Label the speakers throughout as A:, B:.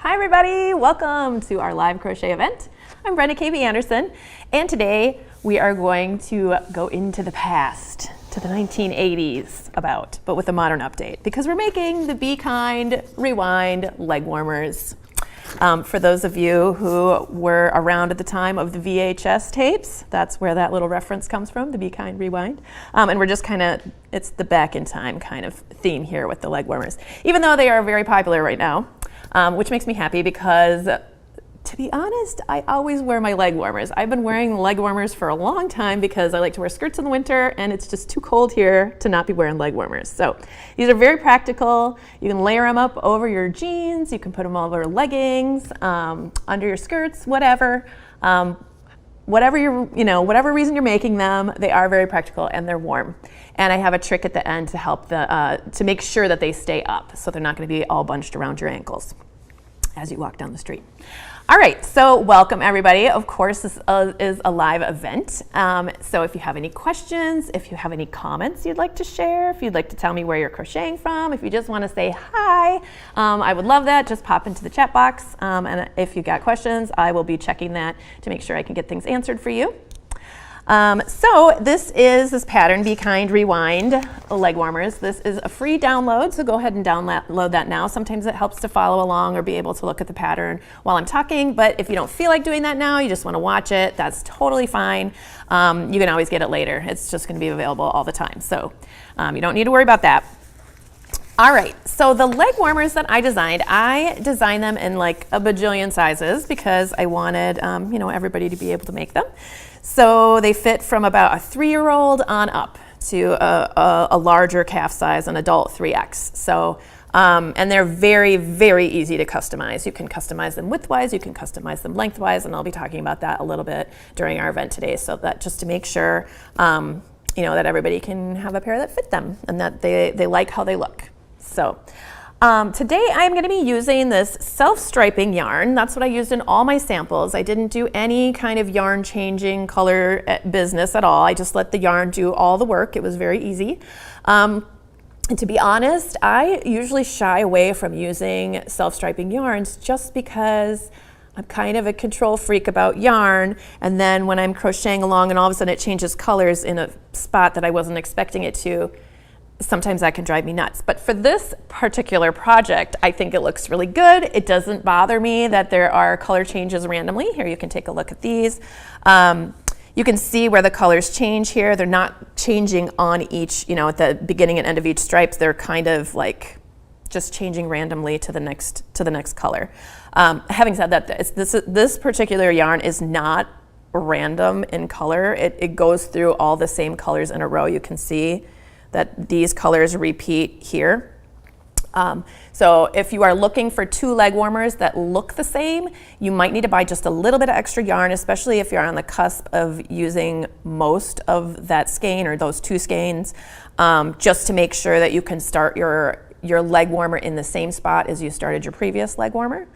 A: Hi everybody, welcome to our live crochet event. I'm Brenda KB Anderson, and today we are going to go into the past, to the 1980s but with a modern update, because we're making the Be Kind Rewind leg warmers. For those of you who were around at the time of the VHS tapes, that's where that little reference comes from, the Be Kind Rewind. And we're just it's the back in time kind of theme here with the leg warmers, even though they are very popular right now. Which makes me happy because, to be honest, I always wear my leg warmers. I've been wearing leg warmers for a long time because I like to wear skirts in the winter and it's just too cold here to not be wearing leg warmers. So these are very practical. You can layer them up over your jeans, you can put them over leggings, under your skirts, whatever. Whatever reason you're making them, they are very practical and they're warm. And I have a trick at the end to help to make sure that they stay up, so they're not going to be all bunched around your ankles as you walk down the street. All right, so welcome everybody. Of course, this is a live event. So if you have any questions, if you have any comments you'd like to share, if you'd like to tell me where you're crocheting from, if you just want to say hi, I would love that. Just pop into the chat box. And if you got questions, I will be checking that to make sure I can get things answered for you. So this is this pattern, Be Kind Rewind leg warmers. This is a free download, so go ahead and download that now. Sometimes it helps to follow along or be able to look at the pattern while I'm talking, but if you don't feel like doing that now, you just want to watch it, that's totally fine. You can always get it later. It's just going to be available all the time, so you don't need to worry about that. All right, so the leg warmers that I designed them in like a bajillion sizes because I wanted everybody to be able to make them. So they fit from about a 3-year-old on up to a larger calf size, an adult 3X. So, and they're very, very easy to customize. You can customize them widthwise, you can customize them lengthwise, and I'll be talking about that a little bit during our event today, so that just to make sure that everybody can have a pair that fit them and that they like how they look. So today I'm going to be using this self-striping yarn. That's what I used in all my samples. I didn't do any kind of yarn changing color business at all. I just let the yarn do all the work. It was very easy. And to be honest, I usually shy away from using self-striping yarns just because I'm kind of a control freak about yarn, and then when I'm crocheting along and all of a sudden it changes colors in a spot that I wasn't expecting it to, sometimes that can drive me nuts. But for this particular project, I think it looks really good. It doesn't bother me that there are color changes randomly. Here you can take a look at these. You can see where the colors change here. They're not changing on each, at the beginning and end of each stripes. They're kind of like just changing randomly to the next color. Having said that, this particular yarn is not random in color. It goes through all the same colors in a row. You can see that these colors repeat here. So if you are looking for 2 leg warmers that look the same, you might need to buy just a little bit of extra yarn, especially if you're on the cusp of using most of that skein or those 2 skeins, just to make sure that you can start your leg warmer in the same spot as you started your previous leg warmer.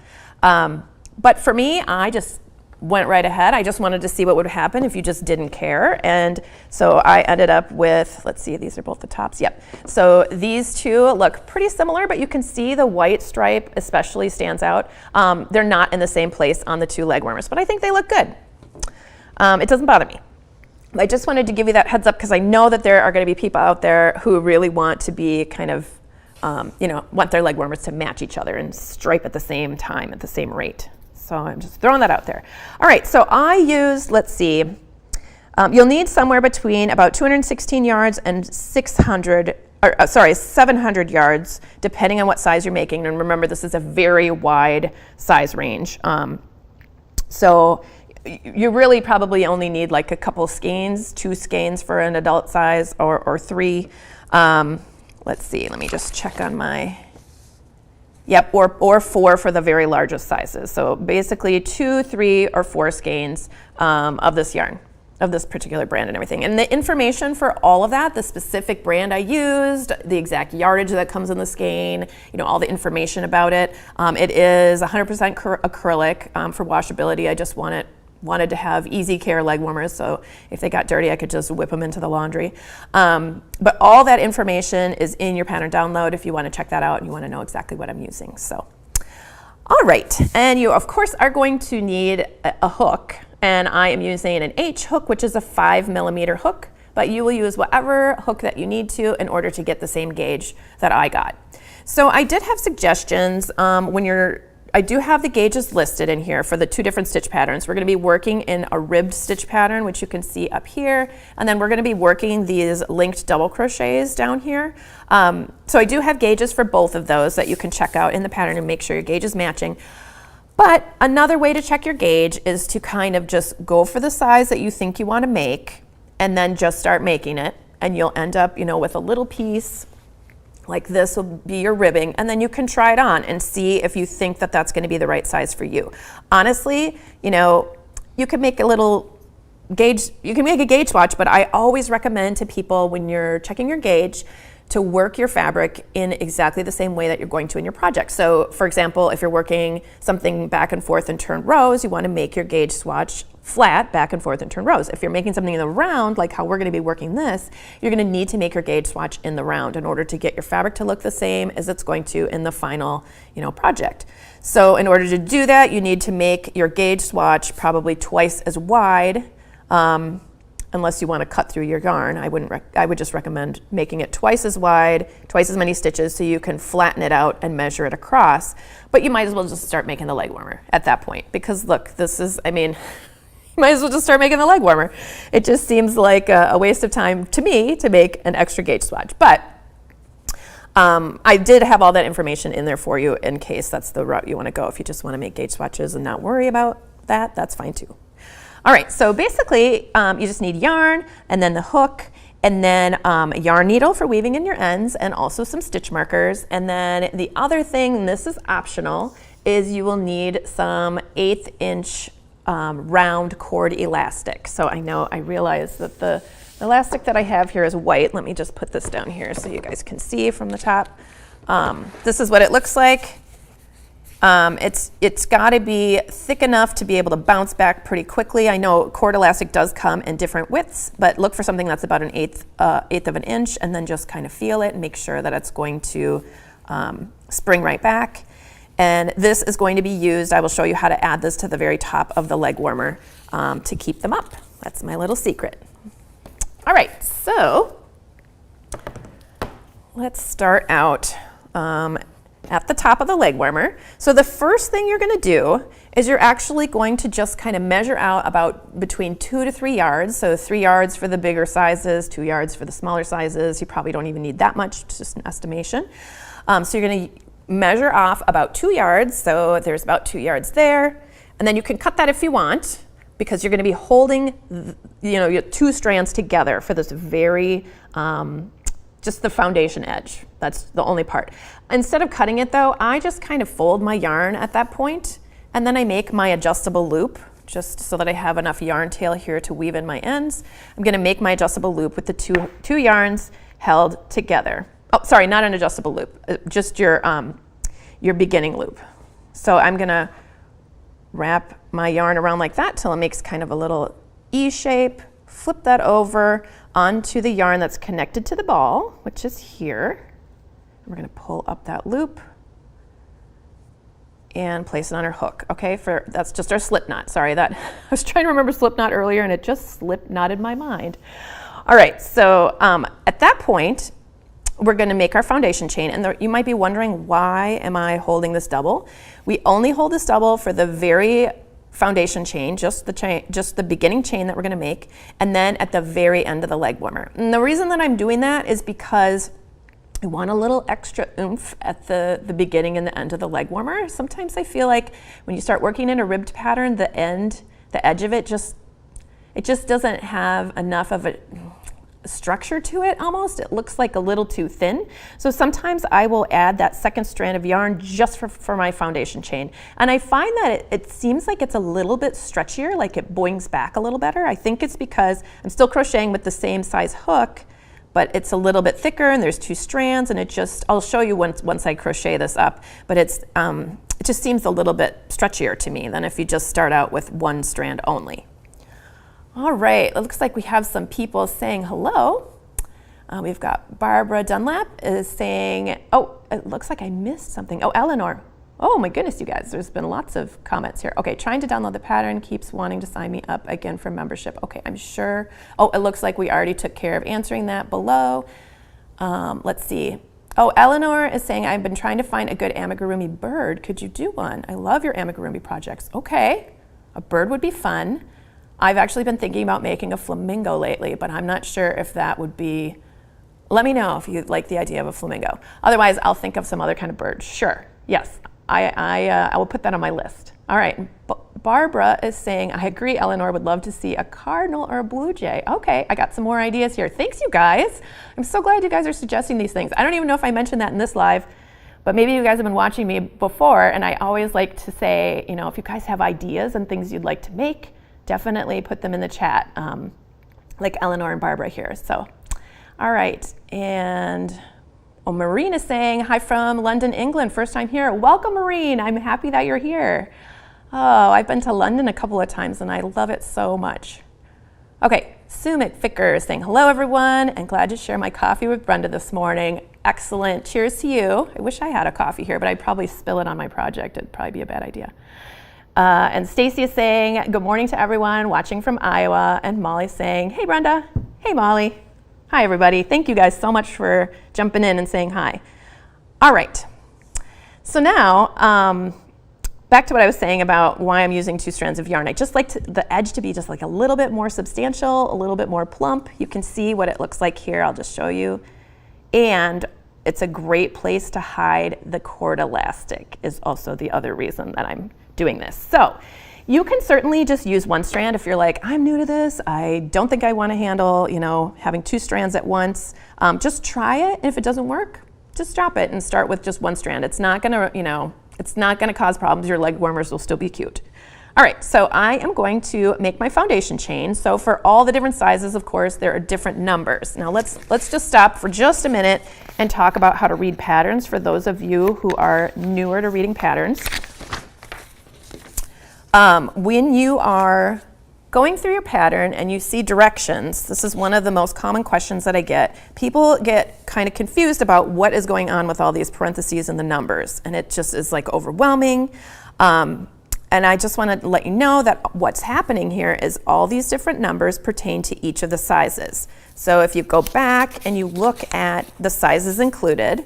A: But for me, I just went right ahead. I just wanted to see what would happen if you just didn't care. And so I ended up with, let's see, these are both the tops. Yep. So these 2 look pretty similar, but you can see the white stripe especially stands out. They're not in the same place on the 2 leg warmers, but I think they look good. It doesn't bother me. I just wanted to give you that heads up because I know that there are going to be people out there who really want to be kind of, want their leg warmers to match each other and stripe at the same time, at the same rate. So I'm just throwing that out there. All right, so I used, let's see, you'll need somewhere between about 216 yards and 700 yards, depending on what size you're making. And remember, this is a very wide size range. So you really probably only need like a couple skeins, 2 skeins for an adult size or 3. Let's see, let me just check on my... Yep, or 4 for the very largest sizes. So basically 2, 3, or 4 skeins of this yarn, of this particular brand and everything. And the information for all of that, the specific brand I used, the exact yardage that comes in the skein, all the information about it. It is 100% acrylic for washability. I just wanted to have easy care leg warmers, so if they got dirty, I could just whip them into the laundry. But all that information is in your pattern download if you want to check that out and you want to know exactly what I'm using. So, All right, and you of course are going to need a hook, and I am using an H hook, which is a 5mm hook, but you will use whatever hook that you need to in order to get the same gauge that I got. So I did have suggestions I do have the gauges listed in here for the 2 different stitch patterns. We're going to be working in a ribbed stitch pattern, which you can see up here, and then we're going to be working these linked double crochets down here. So I do have gauges for both of those that you can check out in the pattern and make sure your gauge is matching. But another way to check your gauge is to kind of just go for the size that you think you want to make, and then just start making it, and you'll end up, with a little piece like this will be your ribbing, and then you can try it on and see if you think that that's going to be the right size for you. Honestly, you can make a little gauge, you can make a gauge swatch, but I always recommend to people when you're checking your gauge to work your fabric in exactly the same way that you're going to in your project. So for example, if you're working something back and forth and turn rows, you want to make your gauge swatch flat, back and forth and turn rows. If you're making something in the round, like how we're going to be working this, you're going to need to make your gauge swatch in the round in order to get your fabric to look the same as it's going to in the final, project. So in order to do that, you need to make your gauge swatch probably twice as wide, unless you want to cut through your yarn. I would just recommend making it twice as wide, twice as many stitches, so you can flatten it out and measure it across. But you might as well just start making the leg warmer at that point, because look, you might as well just start making the leg warmer. It just seems like a waste of time to me to make an extra gauge swatch. But I did have all that information in there for you in case that's the route you want to go. If you just want to make gauge swatches and not worry about that, that's fine too. All right, so basically you just need yarn, and then the hook, and then a yarn needle for weaving in your ends, and also some stitch markers. And then the other thing, and this is optional, is you will need some 1/8 inch round cord elastic. So I realize that the elastic that I have here is white. Let me just put this down here so you guys can see from the top. This is what it looks like. It's got to be thick enough to be able to bounce back pretty quickly. I know cord elastic does come in different widths, but look for something that's about an eighth of an inch, and then just kind of feel it and make sure that it's going to spring right back. And this is going to be used, I will show you how to add this to the very top of the leg warmer to keep them up. That's my little secret. All right, so let's start out at the top of the leg warmer. So the first thing you're going to do is you're actually going to just kind of measure out about between 2 to 3 yards. So 3 yards for the bigger sizes, 2 yards for the smaller sizes. You probably don't even need that much, it's just an estimation. So you're going to measure off about 2 yards. So there's about 2 yards there. And then you can cut that if you want, because you're going to be holding your 2 strands together for this very just the foundation edge. That's the only part. Instead of cutting it though, I just kind of fold my yarn at that point, and then I make my adjustable loop just so that I have enough yarn tail here to weave in my ends. I'm gonna make my adjustable loop with the two yarns held together. Oh, sorry, not an adjustable loop, just your beginning loop. So I'm gonna wrap my yarn around like that till it makes kind of a little E shape, flip that over onto the yarn that's connected to the ball, which is here. We're going to pull up that loop and place it on our hook. Okay, that's just our slip knot. Sorry, I was trying to remember slip knot earlier and it just slip knotted my mind. All right, so at that point, we're going to make our foundation chain, and you might be wondering, why am I holding this double? We only hold this double for the very foundation chain, just the beginning chain that we're going to make, and then at the very end of the leg warmer. And the reason that I'm doing that is because I want a little extra oomph at the beginning and the end of the leg warmer. Sometimes I feel like when you start working in a ribbed pattern, the edge of it just doesn't have enough of a structure to it almost. It looks like a little too thin. So sometimes I will add that second strand of yarn just for my foundation chain. And I find that it seems like it's a little bit stretchier, like it boings back a little better. I think it's because I'm still crocheting with the same size hook, but it's a little bit thicker and there's 2 strands, and I'll show you once I crochet this up, but it just seems a little bit stretchier to me than if you just start out with 1 strand only. All right, it looks like we have some people saying hello. We've got Barbara Dunlap is saying, oh, it looks like I missed something. Oh, Eleanor. Oh my goodness, you guys, there's been lots of comments here. Okay, trying to download the pattern, keeps wanting to sign me up again for membership. Okay, I'm sure. Oh, it looks like we already took care of answering that below. Let's see. Oh, Eleanor is saying, I've been trying to find a good amigurumi bird. Could you do one? I love your amigurumi projects. Okay, a bird would be fun. I've actually been thinking about making a flamingo lately, but I'm not sure if that would be, let me know if you like the idea of a flamingo. Otherwise, I'll think of some other kind of bird. Sure, yes, I will put that on my list. All right, Barbara is saying, I agree, Eleanor would love to see a cardinal or a blue jay. Okay, I got some more ideas here. Thanks, you guys. I'm so glad you guys are suggesting these things. I don't even know if I mentioned that in this live, but maybe you guys have been watching me before, and I always like to say, you know, if you guys have ideas and things you'd like to make, definitely put them in the chat, like Eleanor and Barbara here. So, all right, and Maureen is saying, hi from London, England, first time here. Welcome, Maureen. I'm happy that you're here. Oh, I've been to London a couple of times and I love it so much. Okay, Sumit Ficker is saying, hello everyone, and glad to share my coffee with Brenda this morning. Excellent, cheers to you. I wish I had a coffee here, but I'd probably spill it on my project. It'd probably be a bad idea. And Stacy is saying, good morning to everyone watching from Iowa. And Molly's saying, hey Brenda. Hey Molly. Hi everybody. Thank you guys so much for jumping in and saying hi. All right. So now, back to what I was saying about why I'm using 2 strands of yarn. I just like the edge to be just like a little bit more substantial, a little bit more plump. You can see what it looks like here. I'll just show you. And it's a great place to hide the cord elastic is also the other reason that I'm doing this. So you can certainly just use 1 strand if you're like, I'm new to this. I don't think I want to handle, you know, having 2 strands at once. Just try it. And if it doesn't work, just drop it and start with just 1 strand. It's not going to, you know, it's not going to cause problems. Your leg warmers will still be cute. All right, so I am going to make my foundation chain. So for all the different sizes, of course, there are different numbers. Now let's just stop for just a minute and talk about how to read patterns for those of you who are newer to reading patterns. When you are going through your pattern and you see directions, this is one of the most common questions that I get. People get kind of confused about what is going on with all these parentheses and the numbers, and it just is like overwhelming. And I just want to let you know that what's happening here is all these different numbers pertain to each of the sizes. So if you go back and you look at the sizes included,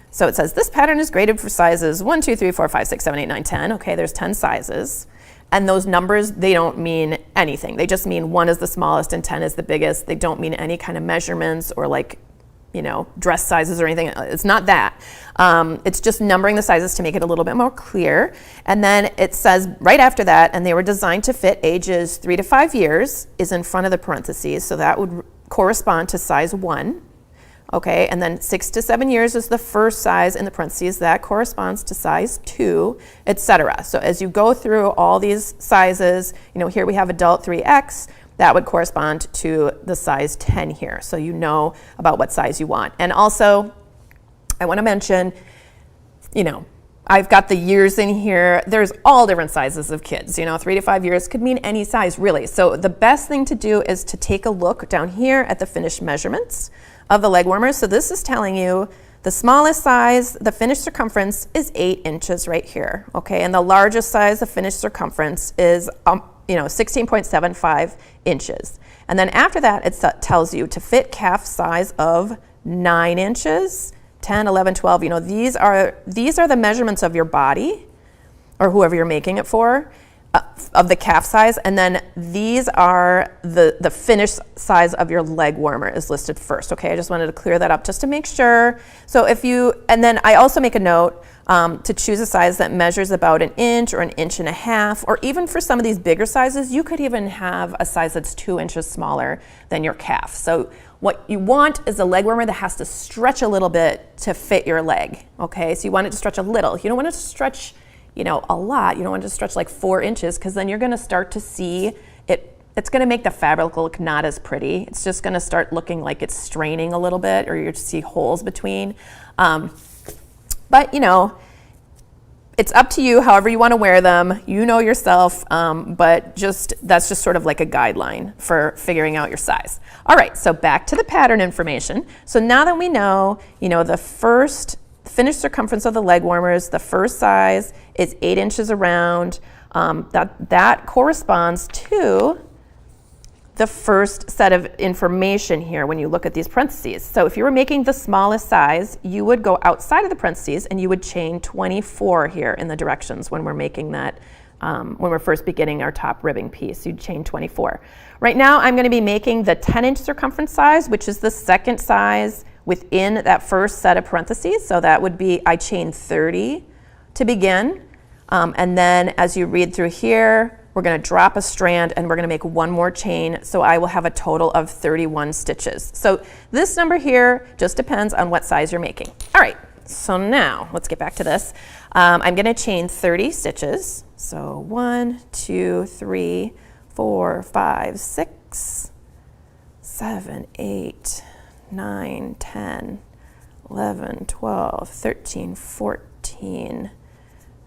A: so it says this pattern is graded for sizes 1, 2, 3, 4, 5, 6, 7, 8, 9, 10. Okay, there's 10 sizes. And those numbers, they don't mean anything. They just mean 1 is the smallest and 10 is the biggest. They don't mean any kind of measurements or like, you know, dress sizes or anything. It's not that. It's just numbering the sizes to make it a little bit more clear. And then it says right after that, and they were designed to fit ages 3 to 5 years is in front of the parentheses. So that would correspond to size 1. Okay, and then 6 to 7 years is the first size in the parentheses. That corresponds to size 2, etc. So as you go through all these sizes, you know, here we have adult 3X. That would correspond to the size 10 here. So you know about what size you want. And also, I want to mention, you know, I've got the years in here. There's all different sizes of kids. You know, 3 to 5 years could mean any size, really. So the best thing to do is to take a look down here at the finished measurements of the leg warmers. So this is telling you the smallest size, the finished circumference is 8 inches right here. Okay, and the largest size, the finished circumference is 16.75 inches. And then after that, it tells you to fit calf size of 9 inches, 10, 11, 12. You know, these are the measurements of your body or whoever you're making it for, of the calf size. And then these are the finished size of your leg warmer is listed first. Okay, I just wanted to clear that up just to make sure. So and then I also make a note to choose a size that measures about 1 inch or 1.5 inches, or even for some of these bigger sizes, you could even have a size that's 2 inches smaller than your calf. So what you want is a leg warmer that has to stretch a little bit to fit your leg. Okay, so you want it to stretch a little. You don't want it to stretch, you know, a lot. You don't want it to stretch like 4 inches, because then you're going to start to see it. It's going to make the fabric look not as pretty. It's just going to start looking like it's straining a little bit, or you see holes between. But you know, it's up to you however you want to wear them. You know yourself, but that's just sort of like a guideline for figuring out your size. All right, so back to the pattern information. So now that we know, you know, the first finished circumference of the leg warmers, the first size is 8 inches around. That corresponds to the first set of information here when you look at these parentheses. So if you were making the smallest size, you would go outside of the parentheses and you would chain 24 here in the directions when we're making that, when we're first beginning our top ribbing piece, you'd chain 24. Right now I'm going to be making the 10-inch circumference size, which is the second size within that first set of parentheses. So that would be, I chain 30 to begin. And then as you read through here, we're going to drop a strand and we're going to make one more chain. So I will have a total of 31 stitches. So this number here just depends on what size you're making. All right, so now let's get back to this. I'm going to chain 30 stitches. So 1, 2, 3, 4, 5, 6, 7, 8, 9, 10, 11, 12, 13, 14,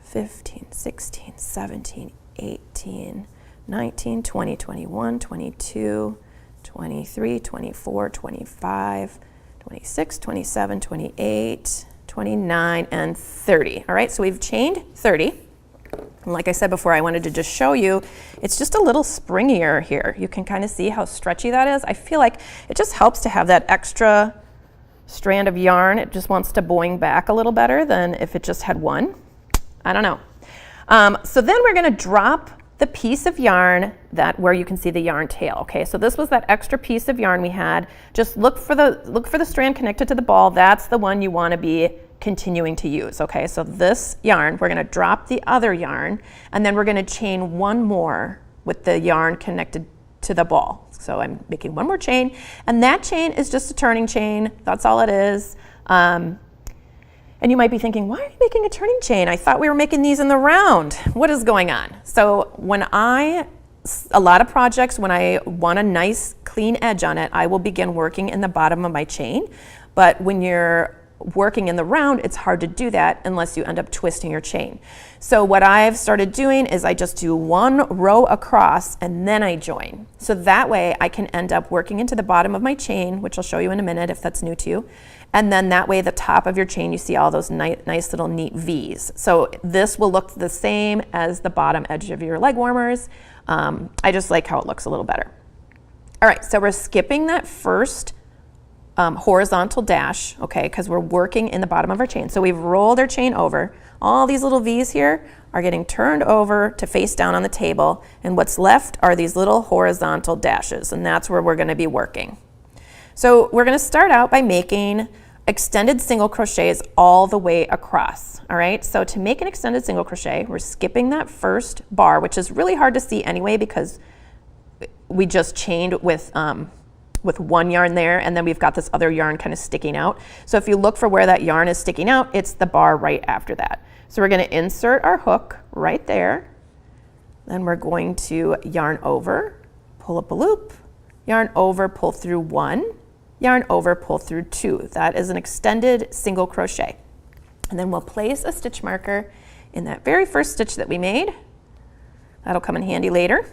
A: 15, 16, 17, 18, 19, 20, 21, 22, 23, 24, 25, 26, 27, 28, 29, and 30. All right, so we've chained 30. And like I said before, I wanted to just show you, it's just a little springier here. You can kind of see how stretchy that is. I feel like it just helps to have that extra strand of yarn. It just wants to boing back a little better than if it just had one. I don't know. So then we're going to drop the piece of yarn where you can see the yarn tail. Okay, so this was that extra piece of yarn we had. Just look for the strand connected to the ball. That's the one you want to be continuing to use. Okay, so this yarn, we're going to drop the other yarn, and then we're going to chain one more with the yarn connected to the ball. So I'm making one more chain, and that chain is just a turning chain. That's all it is. And you might be thinking, why are you making a turning chain? I thought we were making these in the round. What is going on? So a lot of projects, when I want a nice clean edge on it, I will begin working in the bottom of my chain. But when you're working in the round, it's hard to do that unless you end up twisting your chain. So what I've started doing is I just do one row across and then I join. So that way I can end up working into the bottom of my chain, which I'll show you in a minute if that's new to you. And then that way the top of your chain, you see all those nice little neat V's. So this will look the same as the bottom edge of your leg warmers. I just like how it looks a little better. All right, so we're skipping that first horizontal dash, okay, because we're working in the bottom of our chain. So we've rolled our chain over. All these little V's here are getting turned over to face down on the table, and what's left are these little horizontal dashes, and that's where we're going to be working. So we're going to start out by making extended single crochets all the way across. All right, so to make an extended single crochet, we're skipping that first bar, which is really hard to see anyway because we just chained with one yarn there, and then we've got this other yarn kind of sticking out. So if you look for where that yarn is sticking out, it's the bar right after that. So we're going to insert our hook right there. Then we're going to yarn over, pull up a loop, yarn over, pull through 1, yarn over, pull through 2. That is an extended single crochet. And then we'll place a stitch marker in that very first stitch that we made. That'll come in handy later.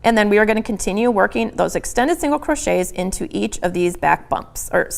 A: And then we are going to continue working those extended single crochets into each of these back bumps, or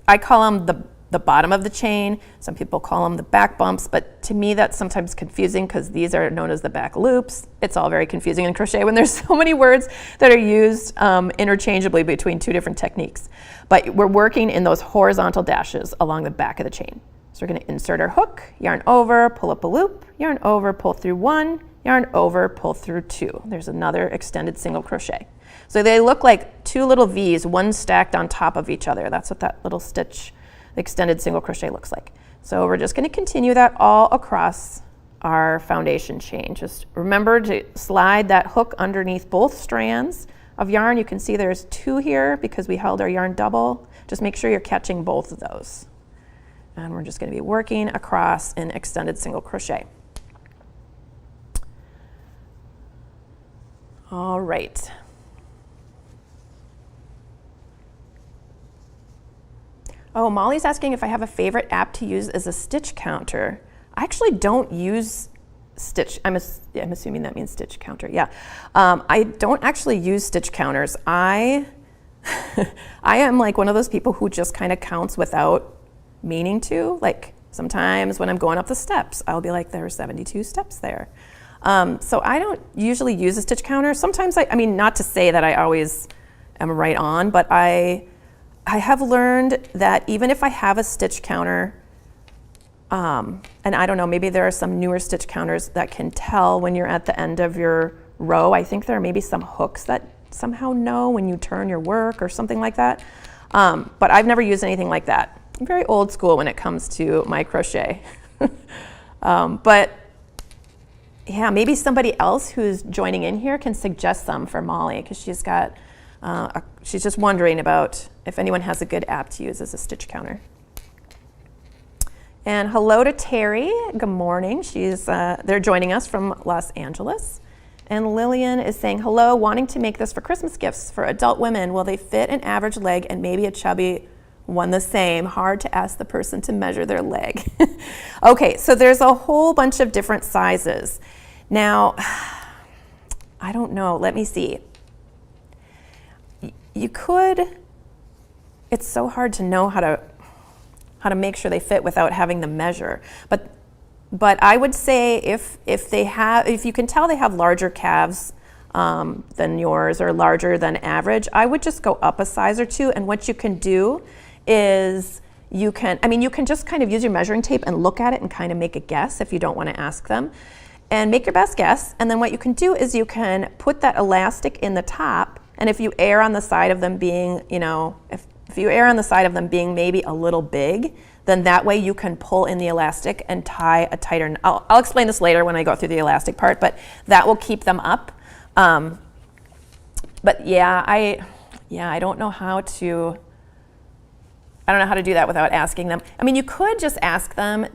A: I call them the bottom of the chain. Some people call them the back bumps, but to me that's sometimes confusing because these are known as the back loops. It's all very confusing in crochet when there's so many words that are used interchangeably between two different techniques. But we're working in those horizontal dashes along the back of the chain. So we're going to insert our hook, yarn over, pull up a loop, yarn over, pull through 1, yarn over, pull through 2. There's another extended single crochet. So they look like two little V's, one stacked on top of each other. That's what that little stitch, the extended single crochet, looks like. So we're just going to continue that all across our foundation chain. Just remember to slide that hook underneath both strands of yarn. You can see there's 2 here because we held our yarn double. Just make sure you're catching both of those. And we're just going to be working across in extended single crochet. All right. Oh, Molly's asking if I have a favorite app to use as a stitch counter. I actually don't use stitch. I'm assuming that means stitch counter. Yeah. I don't actually use stitch counters. I am like one of those people who just kind of counts without meaning to. Like Sometimes when I'm going up the steps, I'll be like, there are 72 steps there. So I don't usually use a stitch counter. Sometimes I mean, not to say that I always am right on, but I have learned that even if I have a stitch counter, and I don't know, maybe there are some newer stitch counters that can tell when you're at the end of your row. I think there are maybe some hooks that somehow know when you turn your work or something like that. But I've never used anything like that. I'm very old school when it comes to my crochet. But yeah, maybe somebody else who's joining in here can suggest some for Molly, because she's got, she's just wondering about if anyone has a good app to use as a stitch counter. And hello to Terry, good morning. They're joining us from Los Angeles. And Lillian is saying, hello, wanting to make this for Christmas gifts for adult women. Will they fit an average leg and maybe a chubby one the same? Hard to ask the person to measure their leg. Okay, so there's a whole bunch of different sizes. Now, I don't know, let me see. You could, it's so hard to know how to make sure they fit without having them measure. But I would say if you can tell they have larger calves than yours or larger than average, I would just go up a size or two. And what you can do is you can just kind of use your measuring tape and look at it and kind of make a guess if you don't want to ask them. And make your best guess. And then what you can do is you can put that elastic in the top. And if you err on the side of them being, if you err on the side of them being maybe a little big, then that way you can pull in the elastic and tie a tighter, I'll explain this later when I go through the elastic part, but that will keep them up. But yeah, I don't know how to do that without asking them. I mean, you could just ask them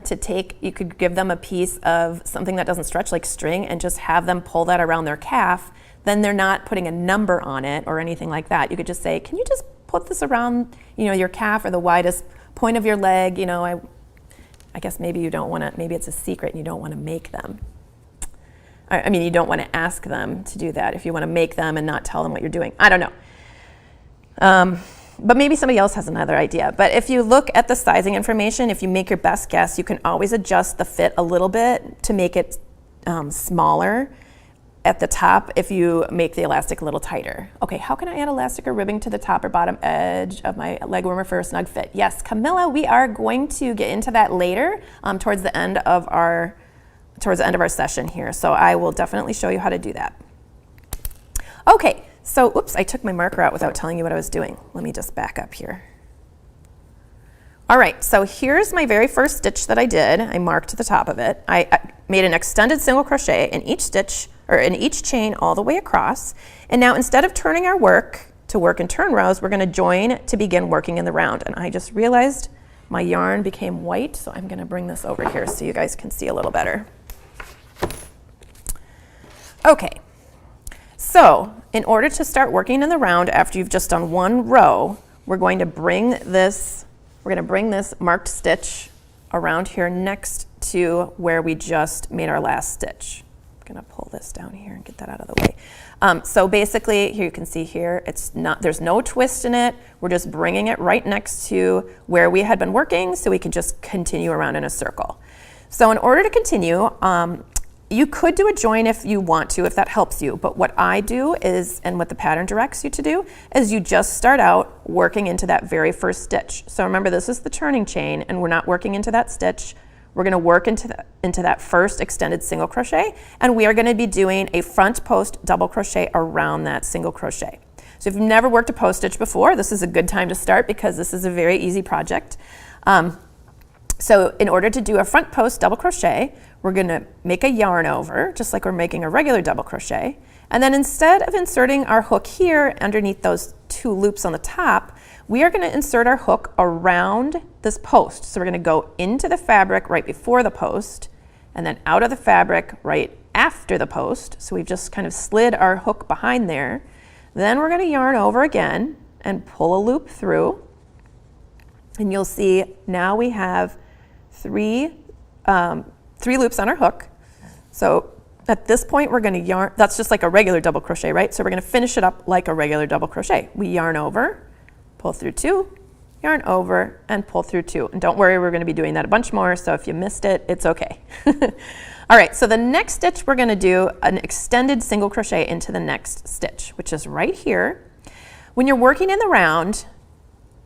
A: you could give them a piece of something that doesn't stretch like string and just have them pull that around their calf. Then they're not putting a number on it or anything like that. You could just say, can you just put this around, your calf or the widest point of your leg? I guess maybe you don't want to, maybe it's a secret and you don't want to make them. I mean, you don't want to ask them to do that if you want to make them and not tell them what you're doing. I don't know. But maybe somebody else has another idea. But if you look at the sizing information, if you make your best guess, you can always adjust the fit a little bit to make it smaller at the top if you make the elastic a little tighter. Okay, how can I add elastic or ribbing to the top or bottom edge of my leg warmer for a snug fit? Yes, Camilla, we are going to get into that later towards the end of our session here. So I will definitely show you how to do that. Okay, so oops, I took my marker out without telling you what I was doing. Let me just back up here. All right, so here's my very first stitch that I did. I marked the top of it. I made an extended single crochet in each stitch, or in each chain all the way across. And now instead of turning our work to work and turn rows, we're gonna join to begin working in the round. And I just realized my yarn became white, so I'm gonna bring this over here so you guys can see a little better. Okay, so in order to start working in the round after you've just done one row, we're going to bring this marked stitch around here next to where we just made our last stitch. I'm gonna pull this down here and get that out of the way. So basically, here you can see here, there's no twist in it. We're just bringing it right next to where we had been working so we can just continue around in a circle. So in order to continue, you could do a join if you want to, if that helps you. But what I do is, and what the pattern directs you to do, is you just start out working into that very first stitch. So remember, this is the turning chain, and we're not working into that stitch. We're going to work into that first extended single crochet, and we are going to be doing a front post double crochet around that single crochet. So if you've never worked a post stitch before, this is a good time to start because this is a very easy project. So in order to do a front post double crochet, we're going to make a yarn over, just like we're making a regular double crochet. And then instead of inserting our hook here underneath those two loops on the top, we are going to insert our hook around this post. So we're going to go into the fabric right before the post, and then out of the fabric right after the post. So we've just kind of slid our hook behind there. Then we're going to yarn over again and pull a loop through. And you'll see now we have three loops on our hook. So at this point we're going to yarn, that's just like a regular double crochet, right? So we're going to finish it up like a regular double crochet. We yarn over, pull through two, yarn over, and pull through 2. And don't worry, we're going to be doing that a bunch more, so if you missed it, it's okay. All right, so the next stitch we're going to do an extended single crochet into the next stitch, which is right here. When you're working in the round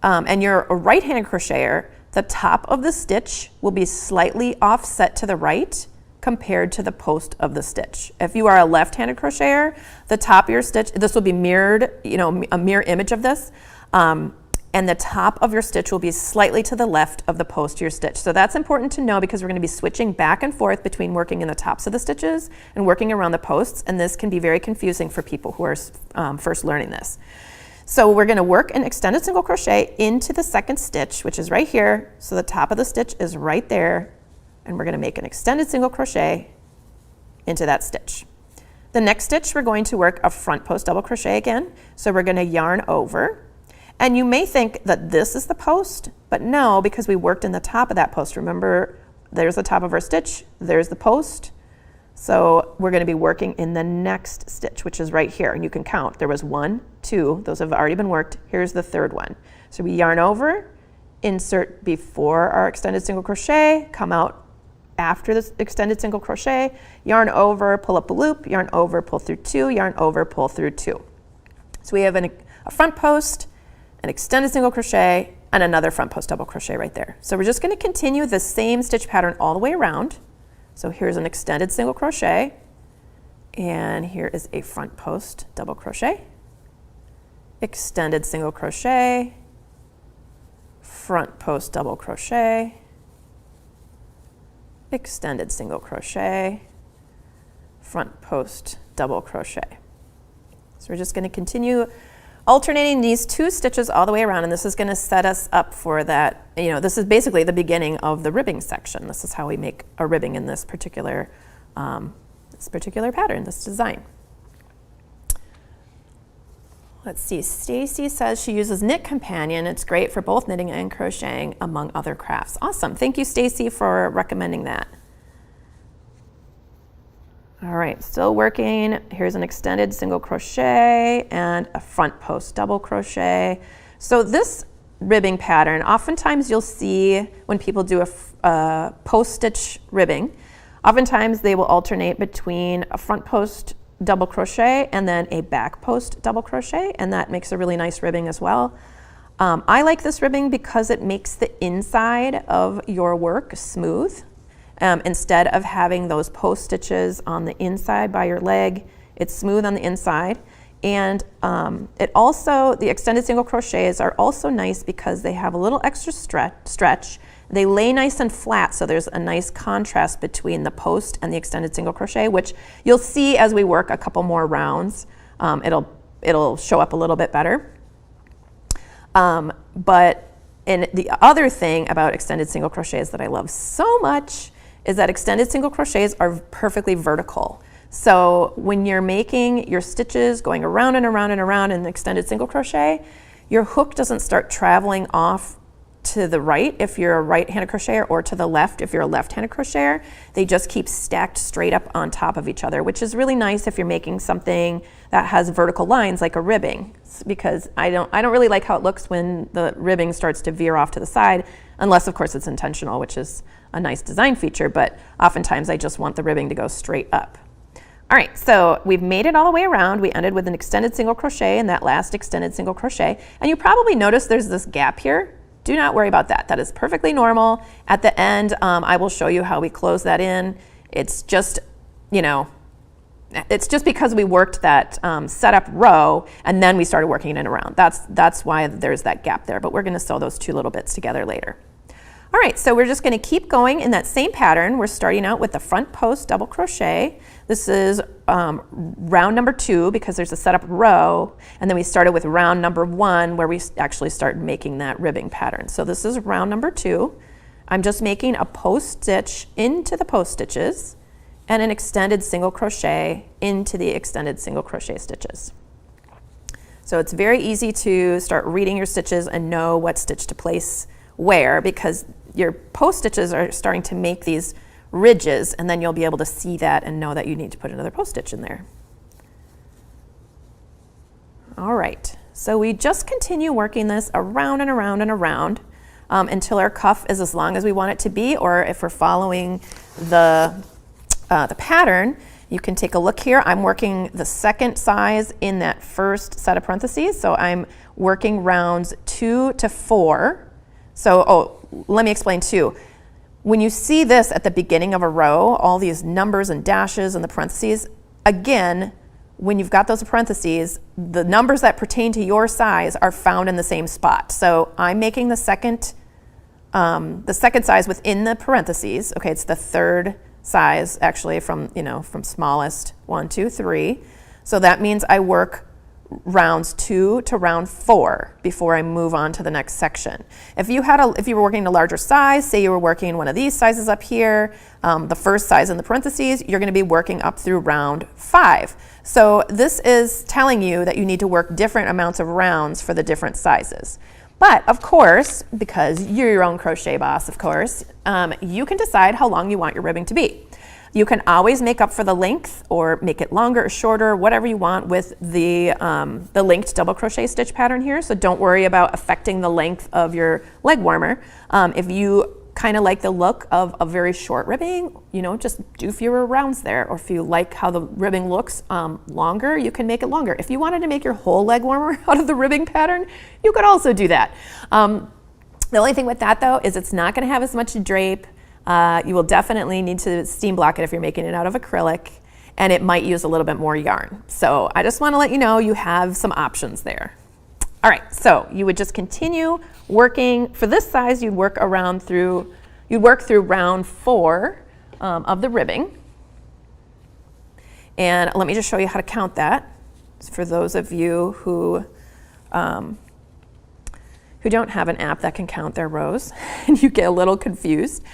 A: and you're a right-handed crocheter, the top of the stitch will be slightly offset to the right compared to the post of the stitch. If you are a left-handed crocheter, the top of your stitch, this will be mirrored, a mirror image of this, and the top of your stitch will be slightly to the left of the post of your stitch. So that's important to know because we're going to be switching back and forth between working in the tops of the stitches and working around the posts, and this can be very confusing for people who are first learning this. So we're going to work an extended single crochet into the second stitch, which is right here. So the top of the stitch is right there, and we're going to make an extended single crochet into that stitch. The next stitch, we're going to work a front post double crochet again. So we're going to yarn over. And you may think that this is the post, but no, because we worked in the top of that post. Remember, there's the top of our stitch, there's the post. So we're going to be working in the next stitch, which is right here. And you can count. There was 1, 2, those have already been worked. Here's the third one. So we yarn over, insert before our extended single crochet, come out after this extended single crochet, yarn over, pull up a loop, yarn over, pull through 2, yarn over, pull through 2. So we have a front post, an extended single crochet, and another front post double crochet right there. So we're just going to continue the same stitch pattern all the way around. So here's an extended single crochet, and here is a front post double crochet, extended single crochet, front post double crochet, extended single crochet, front post double crochet. So we're just going to continue alternating these 2 stitches all the way around, and this is going to set us up for that, this is basically the beginning of the ribbing section. This is how we make a ribbing in this particular pattern, this design. Let's see, Stacy says she uses Knit Companion. It's great for both knitting and crocheting, among other crafts. Awesome, thank you, Stacy, for recommending that. All right, still working. Here's an extended single crochet and a front post double crochet. So this ribbing pattern, oftentimes you'll see when people do a post stitch ribbing, oftentimes they will alternate between a front post double crochet and then a back post double crochet, and that makes a really nice ribbing as well. I like this ribbing because it makes the inside of your work smooth. Instead of having those post stitches on the inside by your leg, it's smooth on the inside. And the extended single crochets are also nice because they have a little extra stretch. They lay nice and flat, so there's a nice contrast between the post and the extended single crochet, which you'll see as we work a couple more rounds. It'll show up a little bit better. But the other thing about extended single crochets that I love so much is that extended single crochets are perfectly vertical. So when you're making your stitches going around and around and around in an extended single crochet, your hook doesn't start traveling off to the right if you're a right-handed crocheter or to the left if you're a left-handed crocheter. They just keep stacked straight up on top of each other, which is really nice if you're making something that has vertical lines like a ribbing, because I don't really like how it looks when the ribbing starts to veer off to the side, unless of course it's intentional, which is a nice design feature, but oftentimes I just want the ribbing to go straight up. All right, so we've made it all the way around. We ended with an extended single crochet in that last extended single crochet, and you probably noticed there's this gap here. Do not worry about that. That is perfectly normal. At the end, I will show you how we close that in. It's just, it's just because we worked that setup row and then we started working it around. That's why there's that gap there, but we're gonna sew those 2 little bits together later. All right, so we're just gonna keep going in that same pattern. We're starting out with the front post double crochet. This is round number 2 because there's a setup row, and then we started with round number 1 where we actually started making that ribbing pattern. So this is round number 2. I'm just making a post stitch into the post stitches and an extended single crochet into the extended single crochet stitches. So it's very easy to start reading your stitches and know what stitch to place where, because your post stitches are starting to make these ridges, and then you'll be able to see that and know that you need to put another post stitch in there. All right, So we just continue working this around and around and around until our cuff is as long as we want it to be, or if we're following the pattern, you can take a look here. I'm working the second size in that first set of parentheses, so I'm working rounds 2 to 4. So, let me explain too. When you see this at the beginning of a row, all these numbers and dashes and the parentheses, again, when you've got those parentheses, the numbers that pertain to your size are found in the same spot. So I'm making the second size within the parentheses. Okay, it's the third size actually from smallest 1, 2, 3. So that means I work rounds 2 to round 4 before I move on to the next section. If you were working a larger size, say you were working one of these sizes up here, the first size in the parentheses, you're going to be working up through round 5. So this is telling you that you need to work different amounts of rounds for the different sizes. But of course, because you're your own crochet boss, of course, you can decide how long you want your ribbing to be. You can always make up for the length or make it longer or shorter, whatever you want with the linked double crochet stitch pattern here. So don't worry about affecting the length of your leg warmer. If you kind of like the look of a very short ribbing, just do fewer rounds there. Or if you like how the ribbing looks longer, you can make it longer. If you wanted to make your whole leg warmer out of the ribbing pattern, you could also do that. The only thing with that though is it's not going to have as much drape. You will definitely need to steam block it if you're making it out of acrylic, and it might use a little bit more yarn. So I just want to let you know you have some options there. All right, so you would just continue working. For this size, you'd work through round 4 of the ribbing. And let me just show you how to count that. For those of you who don't have an app that can count their rows and you get a little confused.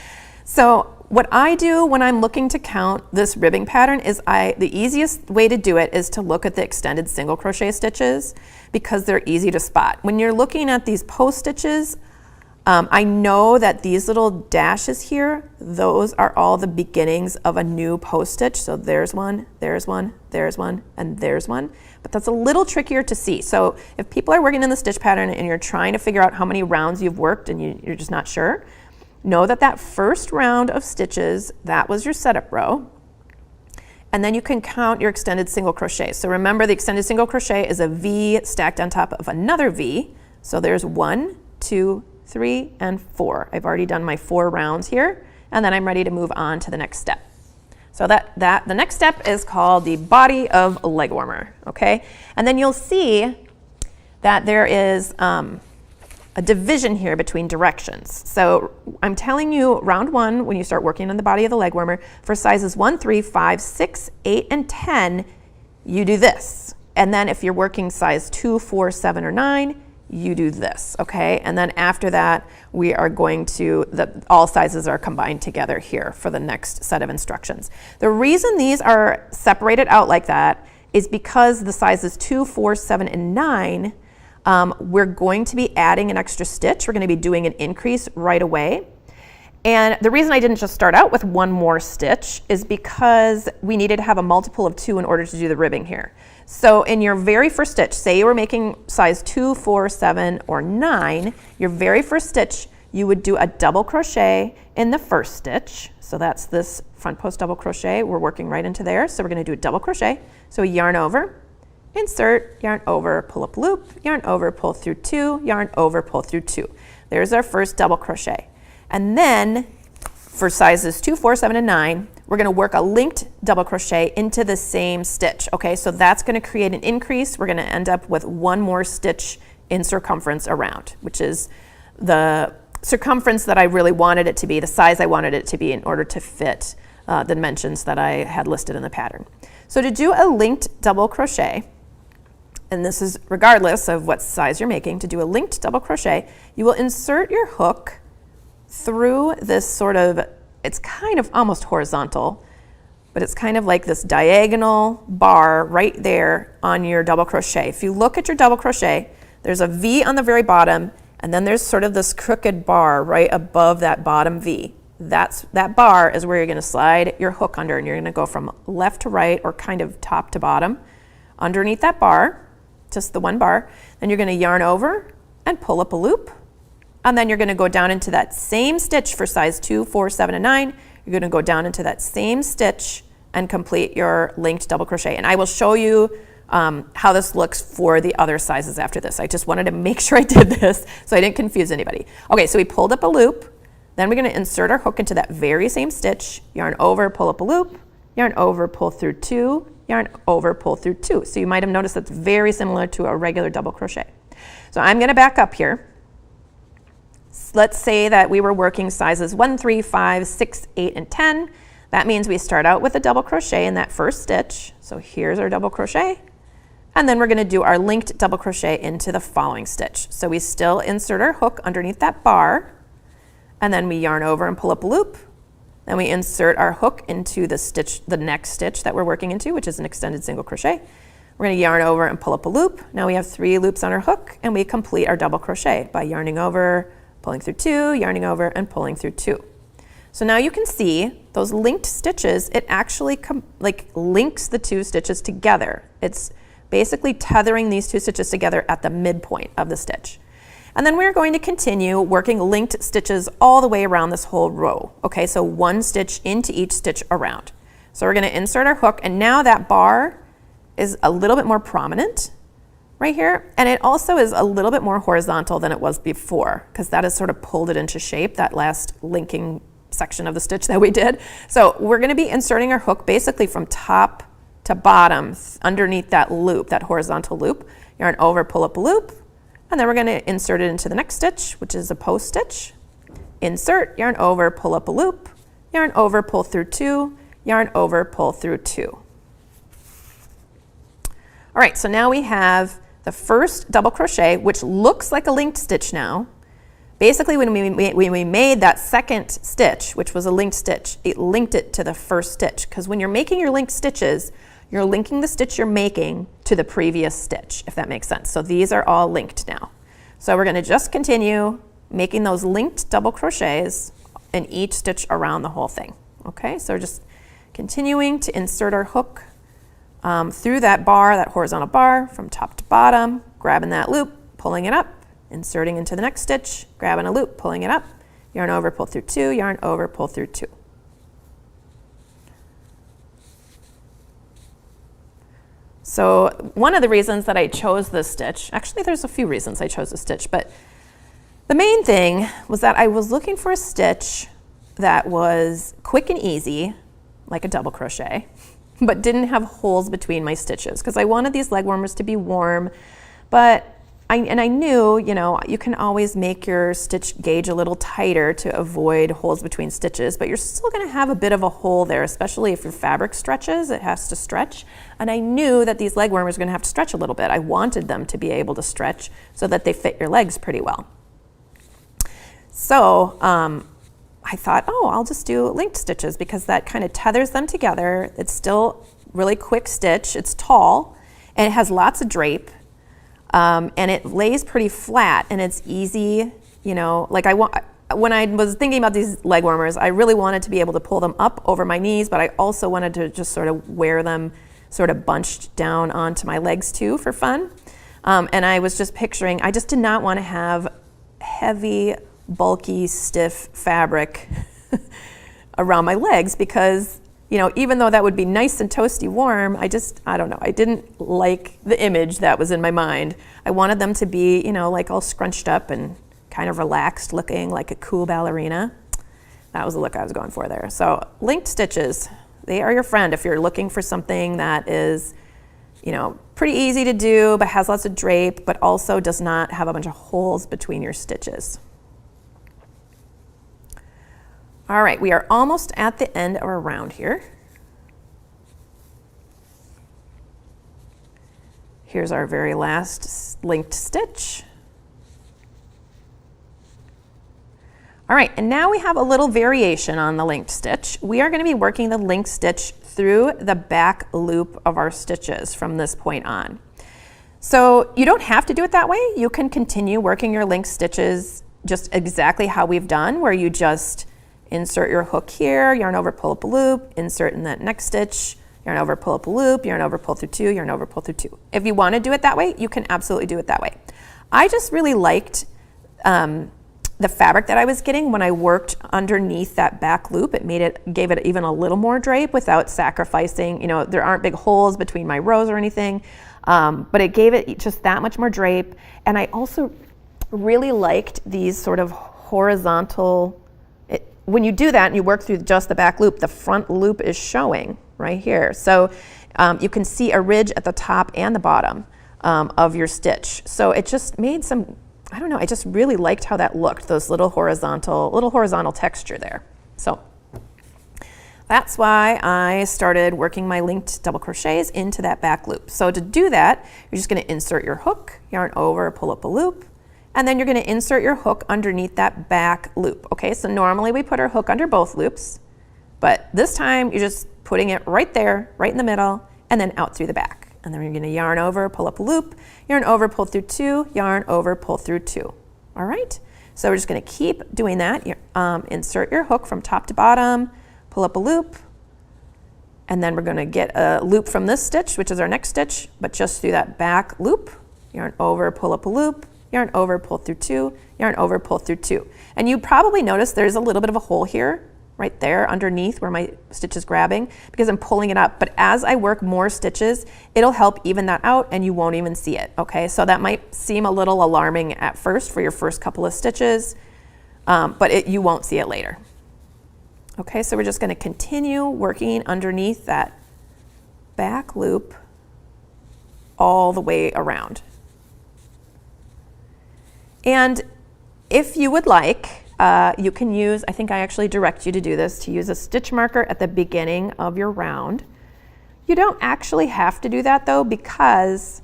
A: So what I do when I'm looking to count this ribbing pattern is the easiest way to do it is to look at the extended single crochet stitches because they're easy to spot. When you're looking at these post stitches, I know that these little dashes here, those are all the beginnings of a new post stitch. So there's one, there's one, there's one, and there's one. But that's a little trickier to see. So if people are working in the stitch pattern and you're trying to figure out how many rounds you've worked and you're just not sure, know that first round of stitches, that was your setup row. And then you can count your extended single crochet. So remember, the extended single crochet is a V stacked on top of another V. So there's 1, 2, 3, and 4. I've already done my 4 rounds here, and then I'm ready to move on to the next step. So the next step is called the body of a leg warmer, okay? And then you'll see that there is a division here between directions. So I'm telling you, round 1, when you start working on the body of the leg warmer, for sizes 1, 3, 5, 6, 8, and 10, you do this. And then if you're working size 2, 4, 7, or 9, you do this, okay? And then after that, we are going to, all sizes are combined together here for the next set of instructions. The reason these are separated out like that is because the sizes 2, 4, 7, and 9, we're going to be adding an extra stitch. We're going to be doing an increase right away. And the reason I didn't just start out with one more stitch is because we needed to have a multiple of 2 in order to do the ribbing here. So in your very first stitch, say you were making size 2, 4, 7, or 9, your very first stitch, you would do a double crochet in the first stitch. So that's this front post double crochet. We're working right into there. So we're going to do a double crochet. So yarn over, insert, yarn over, pull up loop, yarn over, pull through 2, yarn over, pull through 2. There's our first double crochet. And then for sizes 2, 4, 7, and 9, we're going to work a linked double crochet into the same stitch. Okay, so that's going to create an increase. We're going to end up with one more stitch in circumference around, which is the circumference that I really wanted it to be, the size I wanted it to be in order to fit the dimensions that I had listed in the pattern. So to do a linked double crochet, and this is regardless of what size you're making, to do a linked double crochet, you will insert your hook through this sort of, it's kind of almost horizontal, but it's kind of like this diagonal bar right there on your double crochet. If you look at your double crochet, there's a V on the very bottom, and then there's sort of this crooked bar right above that bottom V. That bar is where you're going to slide your hook under, and you're going to go from left to right or kind of top to bottom underneath that bar. just the one bar. Then you're going to yarn over and pull up a loop. And then you're going to go down into that same stitch for size 2, 4, 7, and 9. You're going to go down into that same stitch and complete your linked double crochet. And I will show you how this looks for the other sizes after this. I just wanted to make sure I did this so I didn't confuse anybody. Okay, so we pulled up a loop. Then we're going to insert our hook into that very same stitch, yarn over, pull up a loop, yarn over, pull through 2, yarn over, pull through 2. So you might have noticed that's very similar to a regular double crochet. So I'm going to back up here. Let's say that we were working sizes 1, 3, 5, 6, 8, and 10. That means we start out with a double crochet in that first stitch. So here's our double crochet. And then we're going to do our linked double crochet into the following stitch. So we still insert our hook underneath that bar, and then we yarn over and pull up a loop. Then we insert our hook into the stitch, the next stitch that we're working into, which is an extended single crochet. We're going to yarn over and pull up a loop. Now we have 3 loops on our hook, and we complete our double crochet by yarning over, pulling through 2, yarning over, and pulling through 2. So now you can see those linked stitches, it actually links the 2 stitches together. It's basically tethering these 2 stitches together at the midpoint of the stitch. And then we're going to continue working linked stitches all the way around this whole row. Okay, so 1 stitch into each stitch around. So we're going to insert our hook, and now that bar is a little bit more prominent right here, and it also is a little bit more horizontal than it was before, because that has sort of pulled it into shape, that last linking section of the stitch that we did. So we're going to be inserting our hook basically from top to bottom underneath that loop, that horizontal loop. Yarn over, pull up a loop, and then we're going to insert it into the next stitch, which is a post stitch. Insert, yarn over, pull up a loop, yarn over, pull through 2, yarn over, pull through 2. All right, so now we have the first double crochet, which looks like a linked stitch now. Basically, when we made that second stitch, which was a linked stitch, it linked it to the first stitch, because when you're making your linked stitches, you're linking the stitch you're making to the previous stitch, if that makes sense. So these are all linked now. So we're going to just continue making those linked double crochets in each stitch around the whole thing. Okay, so we're just continuing to insert our hook through that bar, that horizontal bar, from top to bottom, grabbing that loop, pulling it up, inserting into the next stitch, grabbing a loop, pulling it up, yarn over, pull through 2, yarn over, pull through 2. So one of the reasons that I chose this stitch, actually there's a few reasons I chose this stitch, but the main thing was that I was looking for a stitch that was quick and easy, like a double crochet, but didn't have holes between my stitches, because I wanted these leg warmers to be warm, but I knew, you know, you can always make your stitch gauge a little tighter to avoid holes between stitches, but you're still going to have a bit of a hole there, especially if your fabric stretches, it has to stretch. And I knew that these leg warmers were going to have to stretch a little bit. I wanted them to be able to stretch so that they fit your legs pretty well. So I thought, oh, I'll just do linked stitches, because that kind of tethers them together. It's still really quick stitch. It's tall, and it has lots of drape. And it lays pretty flat, and it's easy, you know, like when I was thinking about these leg warmers, I really wanted to be able to pull them up over my knees, but I also wanted to just sort of wear them sort of bunched down onto my legs too for fun. And I was just picturing, I just did not want to have heavy, bulky, stiff fabric around my legs, because you know, even though that would be nice and toasty warm, I don't know, I didn't like the image that was in my mind. I wanted them to be, you know, like all scrunched up and kind of relaxed looking, like a cool ballerina. That was the look I was going for there. So linked stitches, they are your friend if you're looking for something that is, you know, pretty easy to do, but has lots of drape, but also does not have a bunch of holes between your stitches. All right, we are almost at the end of our round here. Here's our very last linked stitch. All right, and now we have a little variation on the linked stitch. We are going to be working the linked stitch through the back loop of our stitches from this point on. So you don't have to do it that way. You can continue working your linked stitches just exactly how we've done, where you just insert your hook here, yarn over, pull up a loop, insert in that next stitch, yarn over, pull up a loop, yarn over, pull through 2, yarn over, pull through 2. If you want to do it that way, you can absolutely do it that way. I just really liked the fabric that I was getting when I worked underneath that back loop. Gave it even a little more drape without sacrificing, there aren't big holes between my rows or anything, but it gave it just that much more drape. And I also really liked these sort of horizontal, when you do that and you work through just the back loop, the front loop is showing right here. So you can see a ridge at the top and the bottom of your stitch. So it just made some, I don't know, I just really liked how that looked, those little horizontal texture there. So that's why I started working my linked double crochets into that back loop. So to do that, you're just going to insert your hook, yarn over, pull up a loop, and then you're going to insert your hook underneath that back loop. Okay, so normally we put our hook under both loops, but this time you're just putting it right there, right in the middle, and then out through the back. And then you're going to yarn over, pull up a loop, yarn over, pull through 2, yarn over, pull through 2. All right, so we're just going to keep doing that. Insert your hook from top to bottom, pull up a loop, and then we're going to get a loop from this stitch, which is our next stitch, but just through that back loop, yarn over, pull up a loop, yarn over, pull through 2, yarn over, pull through 2. And you probably notice there's a little bit of a hole here, right there underneath where my stitch is grabbing, because I'm pulling it up. But as I work more stitches, it'll help even that out and you won't even see it, okay? So that might seem a little alarming at first for your first couple of stitches, but you won't see it later. Okay, so we're just gonna continue working underneath that back loop all the way around. And if you would like, you can use, I think I actually direct you to do this, to use a stitch marker at the beginning of your round. You don't actually have to do that though, because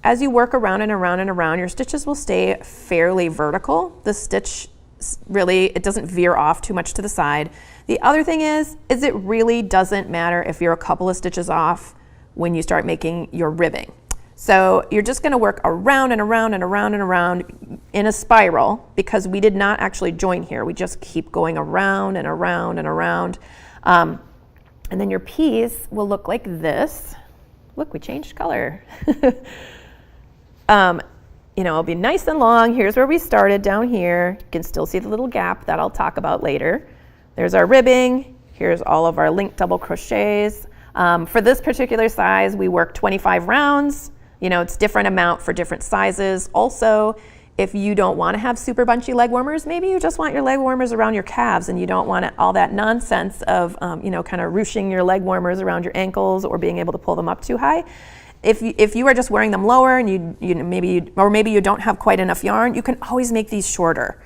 A: as you work around and around and around, your stitches will stay fairly vertical. The stitch really, it doesn't veer off too much to the side. The other thing is it really doesn't matter if you're a couple of stitches off when you start making your ribbing. So you're just going to work around and around and around and around in a spiral, because we did not actually join here. We just keep going around and around and around. And then your piece will look like this. Look, we changed color. It'll be nice and long. Here's where we started down here. You can still see the little gap that I'll talk about later. There's our ribbing. Here's all of our linked double crochets. For this particular size, we work 25 rounds. It's different amount for different sizes. Also, if you don't want to have super bunchy leg warmers, maybe you just want your leg warmers around your calves and you don't want all that nonsense of, kind of ruching your leg warmers around your ankles or being able to pull them up too high. If you are just wearing them lower and maybe you don't have quite enough yarn, you can always make these shorter.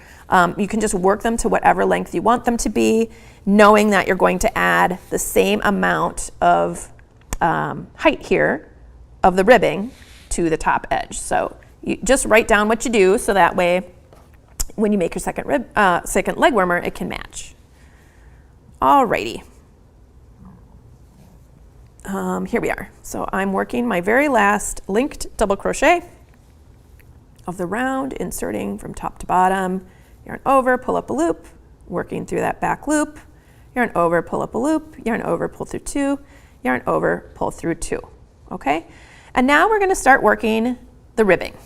A: You can just work them to whatever length you want them to be, knowing that you're going to add the same amount of height here of the ribbing to the top edge. So you just write down what you do, so that way when you make your second leg warmer, it can match. Alrighty. Here we are. So I'm working my very last linked double crochet of the round, inserting from top to bottom, yarn over, pull up a loop, working through that back loop, yarn over, pull up a loop, yarn over, pull through 2, yarn over, pull through 2. Okay? And now we're going to start working the ribbing.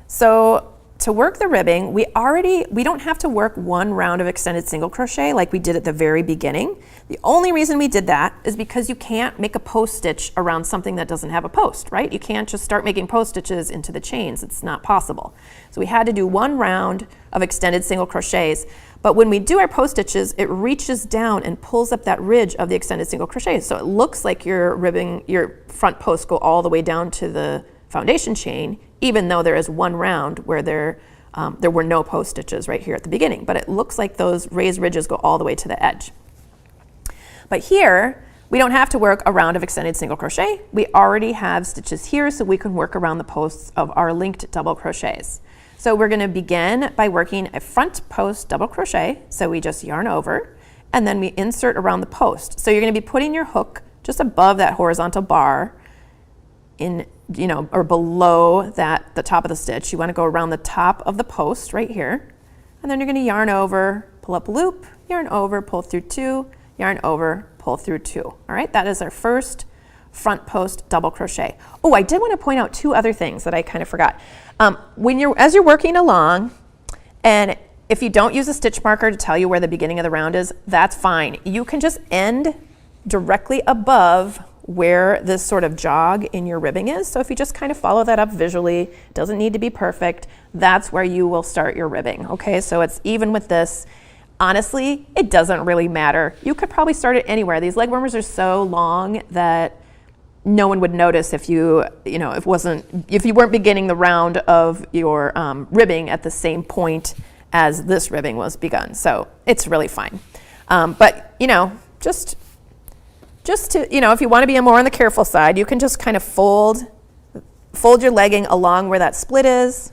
A: So to work the ribbing, we don't have to work one round of extended single crochet like we did at the very beginning. The only reason we did that is because you can't make a post stitch around something that doesn't have a post, right? You can't just start making post stitches into the chains. It's not possible. So we had to do one round of extended single crochets. But when we do our post stitches, it reaches down and pulls up that ridge of the extended single crochet. So it looks like your ribbing, your front posts go all the way down to the foundation chain, even though there is one round where there were no post stitches right here at the beginning. But it looks like those raised ridges go all the way to the edge. But here, we don't have to work a round of extended single crochet. We already have stitches here, so we can work around the posts of our linked double crochets. So we're going to begin by working a front post double crochet. So we just yarn over, and then we insert around the post. So you're going to be putting your hook just above that horizontal bar in, or below the top of the stitch. You want to go around the top of the post right here. And then you're going to yarn over, pull up a loop, yarn over, pull through 2, yarn over, pull through 2. All right, that is our first front post double crochet. Oh, I did want to point out 2 other things that I kind of forgot. As you're working along, and if you don't use a stitch marker to tell you where the beginning of the round is, that's fine. You can just end directly above where this sort of jog in your ribbing is. So if you just kind of follow that up visually, doesn't need to be perfect, that's where you will start your ribbing. Okay, so it's even with this. Honestly, it doesn't really matter. You could probably start it anywhere. These leg warmers are so long that no one would notice if you weren't beginning the round of your ribbing at the same point as this ribbing was begun. So it's really fine. But just to, if you want to be more on the careful side, you can just kind of fold your legging along where that split is,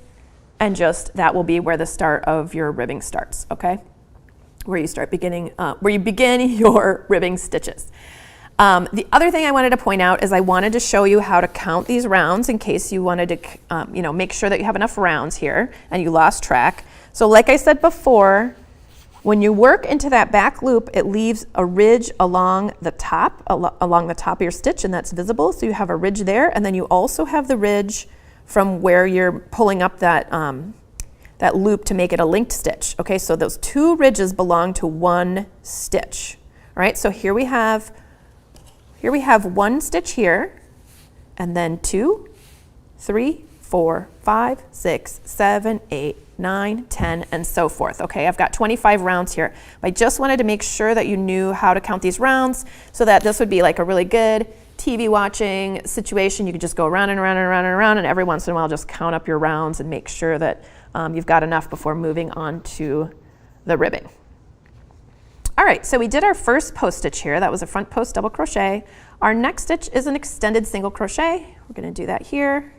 A: and that will be where the start of your ribbing starts, okay? Where you begin your ribbing stitches. The other thing I wanted to point out is I wanted to show you how to count these rounds in case you wanted to, make sure that you have enough rounds here and you lost track. So like I said before, when you work into that back loop, it leaves a ridge along the top of your stitch, and that's visible. So you have a ridge there, and then you also have the ridge from where you're pulling up that loop to make it a linked stitch. Okay, so those 2 ridges belong to 1 stitch. All right, so here we have 1 stitch here, and then 2, 3, 4, 5, 6, 7, 8, 9, 10, and so forth. Okay, I've got 25 rounds here. I just wanted to make sure that you knew how to count these rounds so that this would be like a really good TV watching situation. You could just go around and around and around and around, and every once in a while just count up your rounds and make sure that you've got enough before moving on to the ribbing. All right, so we did our first post stitch here. That was a front post double crochet. Our next stitch is an extended single crochet. We're going to do that here.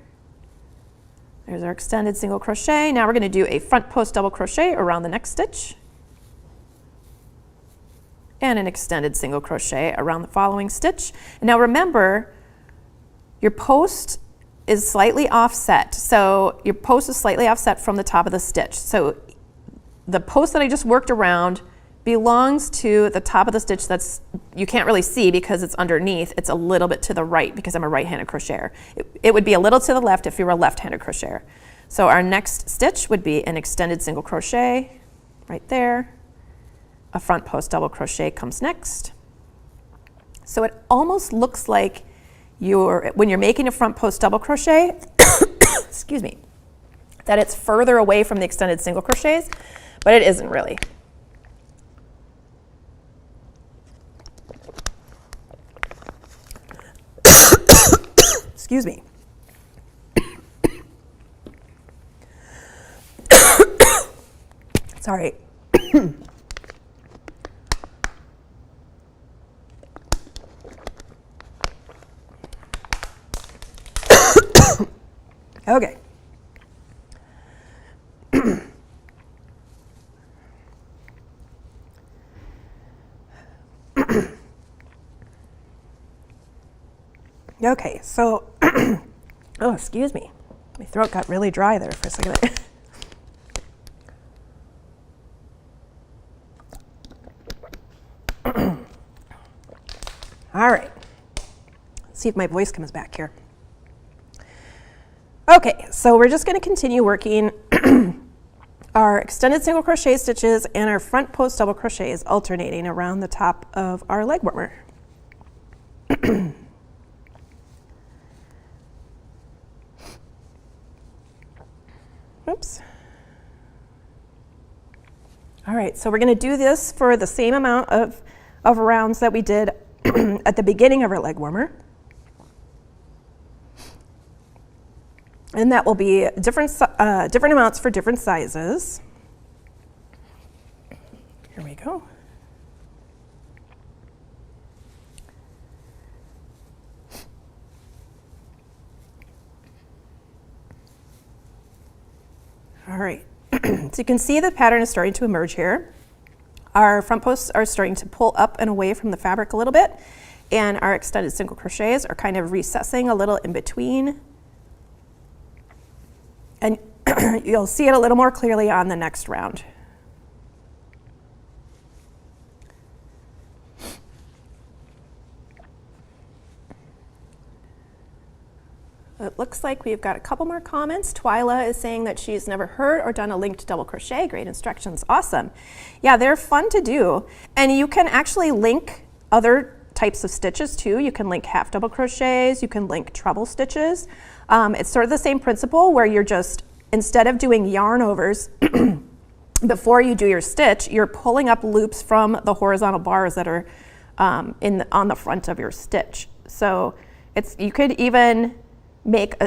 A: There's our extended single crochet. Now we're going to do a front post double crochet around the next stitch, and an extended single crochet around the following stitch. And now remember, your post is slightly offset. So your post is slightly offset from the top of the stitch. So the post that I just worked around belongs to the top of the stitch you can't really see because it's underneath. It's a little bit to the right because I'm a right-handed crocheter. It would be a little to the left if you were a left-handed crocheter. So our next stitch would be an extended single crochet right there. A front post double crochet comes next. So it almost looks like when you're making a front post double crochet, excuse me, that it's further away from the extended single crochets, but it isn't really. Excuse me. Sorry. Okay. Okay, so, oh, excuse me. My throat got really dry there for a second. All right, let's see if my voice comes back here. Okay, so we're just going to continue working our extended single crochet stitches and our front post double crochets alternating around the top of our leg warmer. Oops. All right, so we're going to do this for the same amount of rounds that we did at the beginning of our leg warmer. And that will be different amounts for different sizes. Here we go. All right, so you can see the pattern is starting to emerge here. Our front posts are starting to pull up and away from the fabric a little bit, and our extended single crochets are kind of recessing a little in between. And you'll see it a little more clearly on the next round.
B: it looks like. We've got a couple more comments. Twyla is saying that she's never heard or done a linked double crochet. Great instructions, awesome. Yeah, they're fun to do. And you can actually link other types of stitches too. You can link half double crochets, you can link treble stitches. It's sort of the same principle where you're just, instead of doing yarn overs, before you do your stitch, you're pulling up loops from the horizontal bars that are on the front of your stitch. So you could even make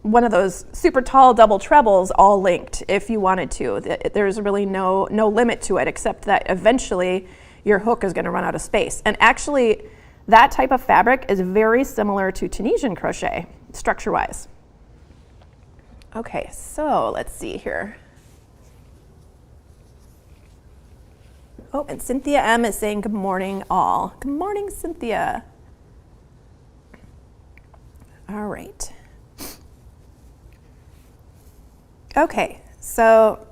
B: one of those super tall double trebles all linked if you wanted to. There's really no limit to it, except that eventually your hook is going to run out of space. And actually, that type of fabric is very similar to Tunisian crochet, structure-wise. Okay, so let's see here. Oh, and Cynthia M is saying good morning all. Good morning, Cynthia. All right. Okay, so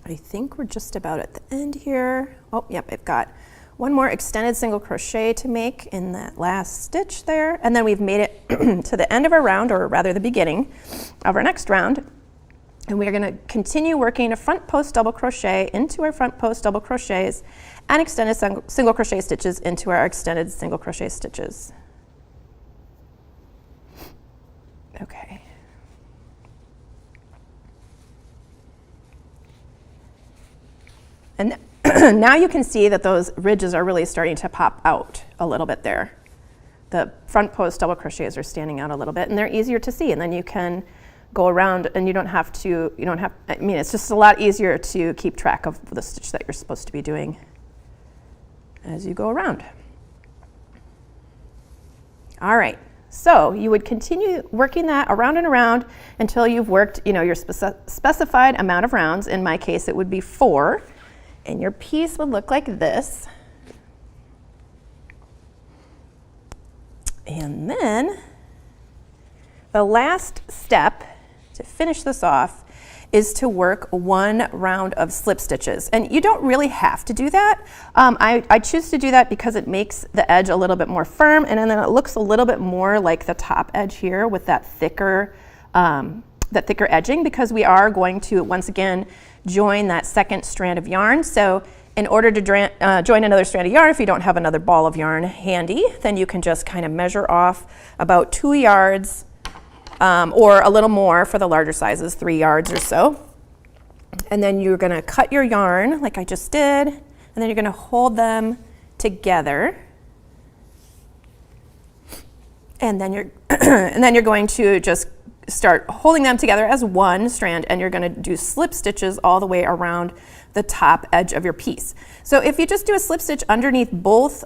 B: I think we're just about at the end here. Oh, yep, I've got one more extended single crochet to make in that last stitch there. And then we've made it to the end of our round, or rather the beginning of our next round. And we are going to continue working a front post double crochet into our front post double crochets and extended single crochet stitches into our extended single crochet stitches. Okay. And now you can see that those ridges are really starting to pop out a little bit there. The front post double crochets are standing out a little bit, and they're easier to see, and then you can go around and it's just a lot easier to keep track of the stitch that you're supposed to be doing as you go around. All right, so you would continue working that around and around until you've worked your specified amount of rounds. In my case, it would be 4, and your piece would look like this. And then the last step to finish this off is to work 1 round of slip stitches. And you don't really have to do that. I choose to do that because it makes the edge a little bit more firm, and then it looks a little bit more like the top edge here with that thicker edging, because we are going to, once again, join that second strand of yarn. So in order to join another strand of yarn, if you don't have another ball of yarn handy, then you can just kind of measure off about 2 yards or a little more for the larger sizes, 3 yards or so. And then you're going to cut your yarn like I just did, and then you're going to hold them together. And then you're going to just start holding them together as one strand, and you're going to do slip stitches all the way around the top edge of your piece. So if you just do a slip stitch underneath both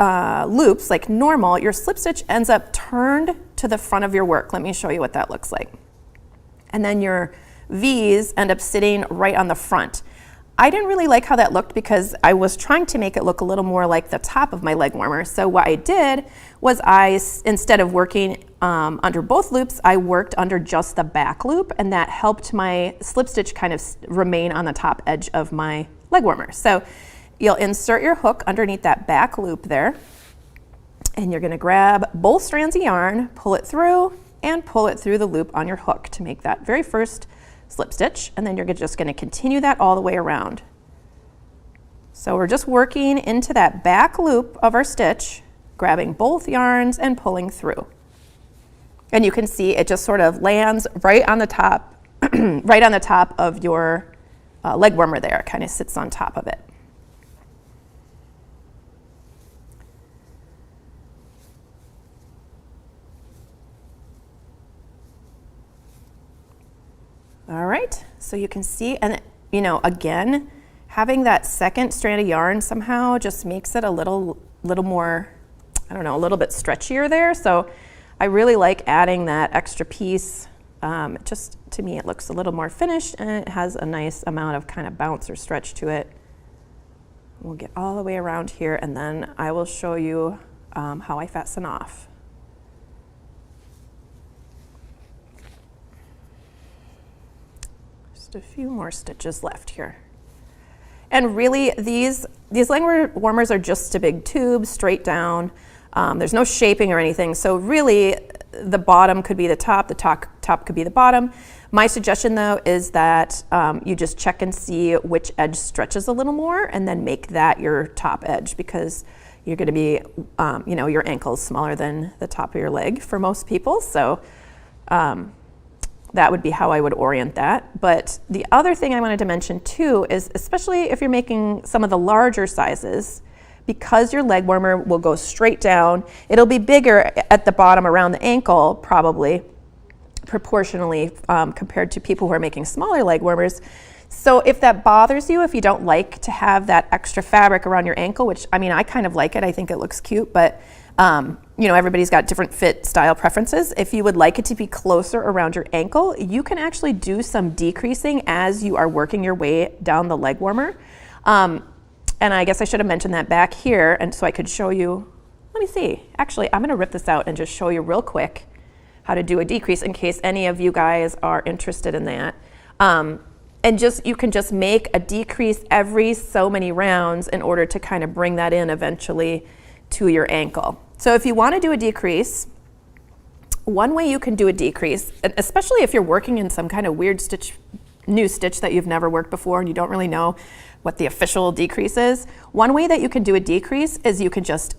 B: loops like normal, your slip stitch ends up turned to the front of your work. Let me show you what that looks like. And then your V's end up sitting right on the front. I didn't really like how that looked because I was trying to make it look a little more like the top of my leg warmer. So what I did was instead of working under both loops, I worked under just the back loop, and that helped my slip stitch kind of remain on the top edge of my leg warmer. So you'll insert your hook underneath that back loop there, and you're going to grab both strands of yarn, pull it through, and pull it through the loop on your hook to make that very first slip stitch, and then you're just going to continue that all the way around. So we're just working into that back loop of our stitch, grabbing both yarns and pulling through. And you can see it just sort of lands right on the top, right on the top of your leg warmer there. It kind of sits on top of it. All right, so you can see, and again, having that second strand of yarn somehow just makes it a little more, a little bit stretchier there. So I really like adding that extra piece. Just to me, it looks a little more finished, and it has a nice amount of kind of bounce or stretch to it. We'll get all the way around here, and then I will show you how I fasten off. A few more stitches left here. And really these leg warmers are just a big tube straight down. There's no shaping or anything, so really the bottom could be the top could be the bottom. My suggestion though is that you just check and see which edge stretches a little more and then make that your top edge, because you're going to be, your ankle's smaller than the top of your leg for most people. So that would be how I would orient that. But the other thing I wanted to mention too is, especially if you're making some of the larger sizes, because your leg warmer will go straight down, it'll be bigger at the bottom around the ankle, probably proportionally compared to people who are making smaller leg warmers. So if that bothers you, if you don't like to have that extra fabric around your ankle, which I kind of like it, I think it looks cute, but everybody's got different fit style preferences. If you would like it to be closer around your ankle, you can actually do some decreasing as you are working your way down the leg warmer. And I guess I should have mentioned that back here, and so I could show you, let me see. Actually, I'm gonna rip this out and just show you real quick how to do a decrease in case any of you guys are interested in that. And you can just make a decrease every so many rounds in order to kind of bring that in eventually to your ankle. So if you wanna do a decrease, one way you can do a decrease, and especially if you're working in some kind of weird new stitch that you've never worked before and you don't really know what the official decrease is, one way that you can do a decrease is you can just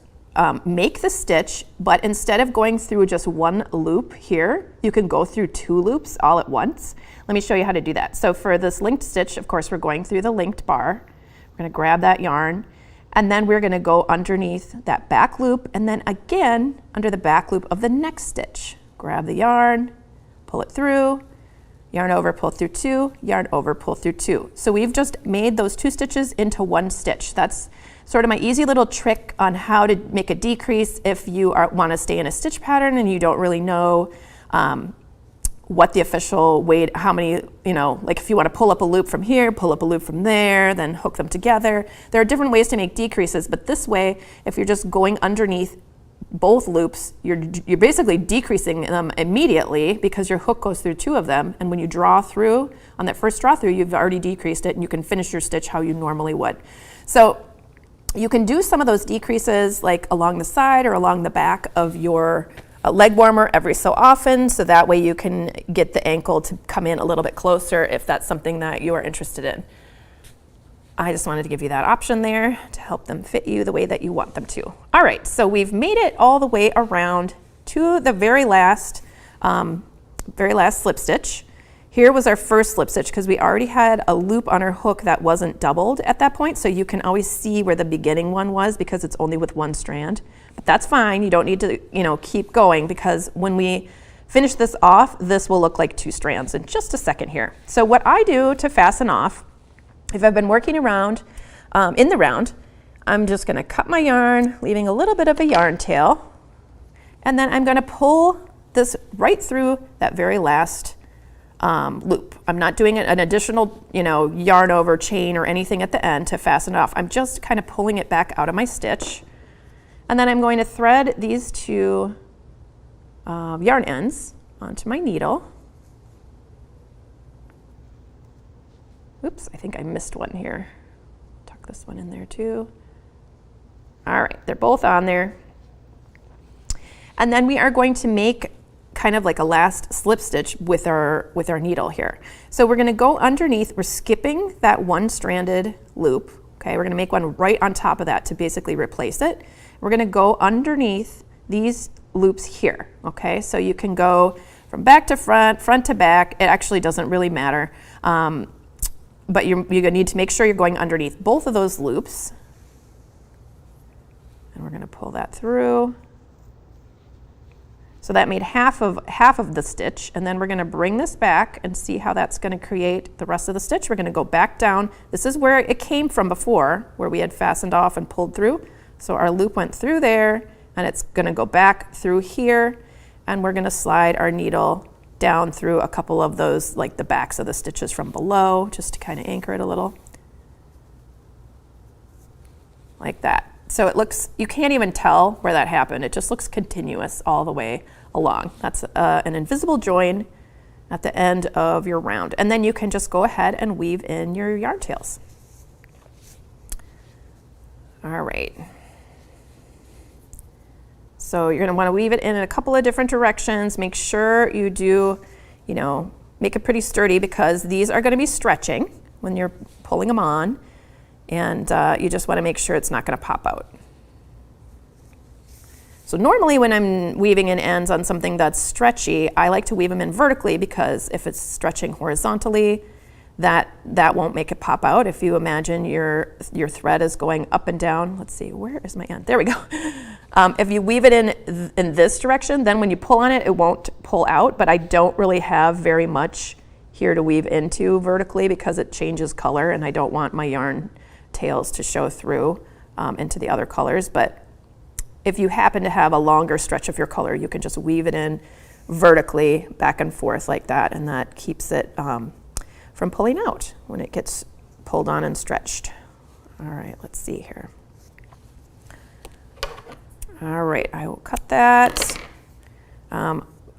B: make the stitch, but instead of going through just one loop here, you can go through 2 loops all at once. Let me show you how to do that. So for this linked stitch, of course, we're going through the linked bar. We're gonna grab that yarn, and then we're gonna go underneath that back loop, and then again, under the back loop of the next stitch. Grab the yarn, pull it through, yarn over, pull through 2, yarn over, pull through 2. So we've just made those 2 stitches into 1 stitch. That's sort of my easy little trick on how to make a decrease if you want to stay in a stitch pattern and you don't really know what the official way, how many, like if you want to pull up a loop from here, pull up a loop from there, then hook them together. There are different ways to make decreases, but this way, if you're just going underneath both loops, you're basically decreasing them immediately because your hook goes through 2 of them, and when you draw through, on that first draw through, you've already decreased it and you can finish your stitch how you normally would. So you can do some of those decreases like along the side or along the back of your leg warmer every so often, so that way you can get the ankle to come in a little bit closer if that's something that you are interested in. I just wanted to give you that option there to help them fit you the way that you want them to. All right, so we've made it all the way around to the very last slip stitch. Here was our first slip stitch because we already had a loop on our hook that wasn't doubled at that point, so you can always see where the beginning one was because it's only with 1 strand. But that's fine, you don't need to keep going, because when we finish this off, this will look like 2 strands in just a second here. So what I do to fasten off, if I've been working around in the round, I'm just gonna cut my yarn, leaving a little bit of a yarn tail, and then I'm gonna pull this right through that very last loop. I'm not doing an additional, yarn over chain or anything at the end to fasten it off. I'm just kind of pulling it back out of my stitch, and then I'm going to thread these 2 yarn ends onto my needle. Oops, I think I missed one here. Tuck this one in there too. All right, they're both on there. And then we are going to make kind of like a last slip stitch with our needle here. So we're gonna go underneath, we're skipping that 1-stranded loop, okay? We're gonna make one right on top of that to basically replace it. We're gonna go underneath these loops here, okay? So you can go from back to front, front to back, it actually doesn't really matter. But you're gonna need to make sure you're going underneath both of those loops. And we're gonna pull that through. So that made half of the stitch, and then we're gonna bring this back and see how that's gonna create the rest of the stitch. We're gonna go back down. This is where it came from before, where we had fastened off and pulled through. So our loop went through there, and it's gonna go back through here, and we're gonna slide our needle down through a couple of those, like the backs of the stitches from below, just to kind of anchor it a little. Like that. So it looks, you can't even tell where that happened. It just looks continuous all the way along. That's an invisible join at the end of your round. And then you can just go ahead and weave in your yarn tails. All right. So you're going to want to weave it in a couple of different directions. Make sure you do, make it pretty sturdy because these are going to be stretching when you're pulling them on. And you just want to make sure it's not going to pop out. So normally when I'm weaving in ends on something that's stretchy, I like to weave them in vertically because if it's stretching horizontally, that won't make it pop out. If you imagine your thread is going up and down, let's see, where is my end? There we go. If you weave it in this direction, then when you pull on it, it won't pull out, but I don't really have very much here to weave into vertically because it changes color and I don't want my yarn tails to show through into the other colors. But if you happen to have a longer stretch of your color, you can just weave it in vertically back and forth like that, and that keeps it from pulling out when it gets pulled on and stretched. All right, let's see here. All right, I will cut that.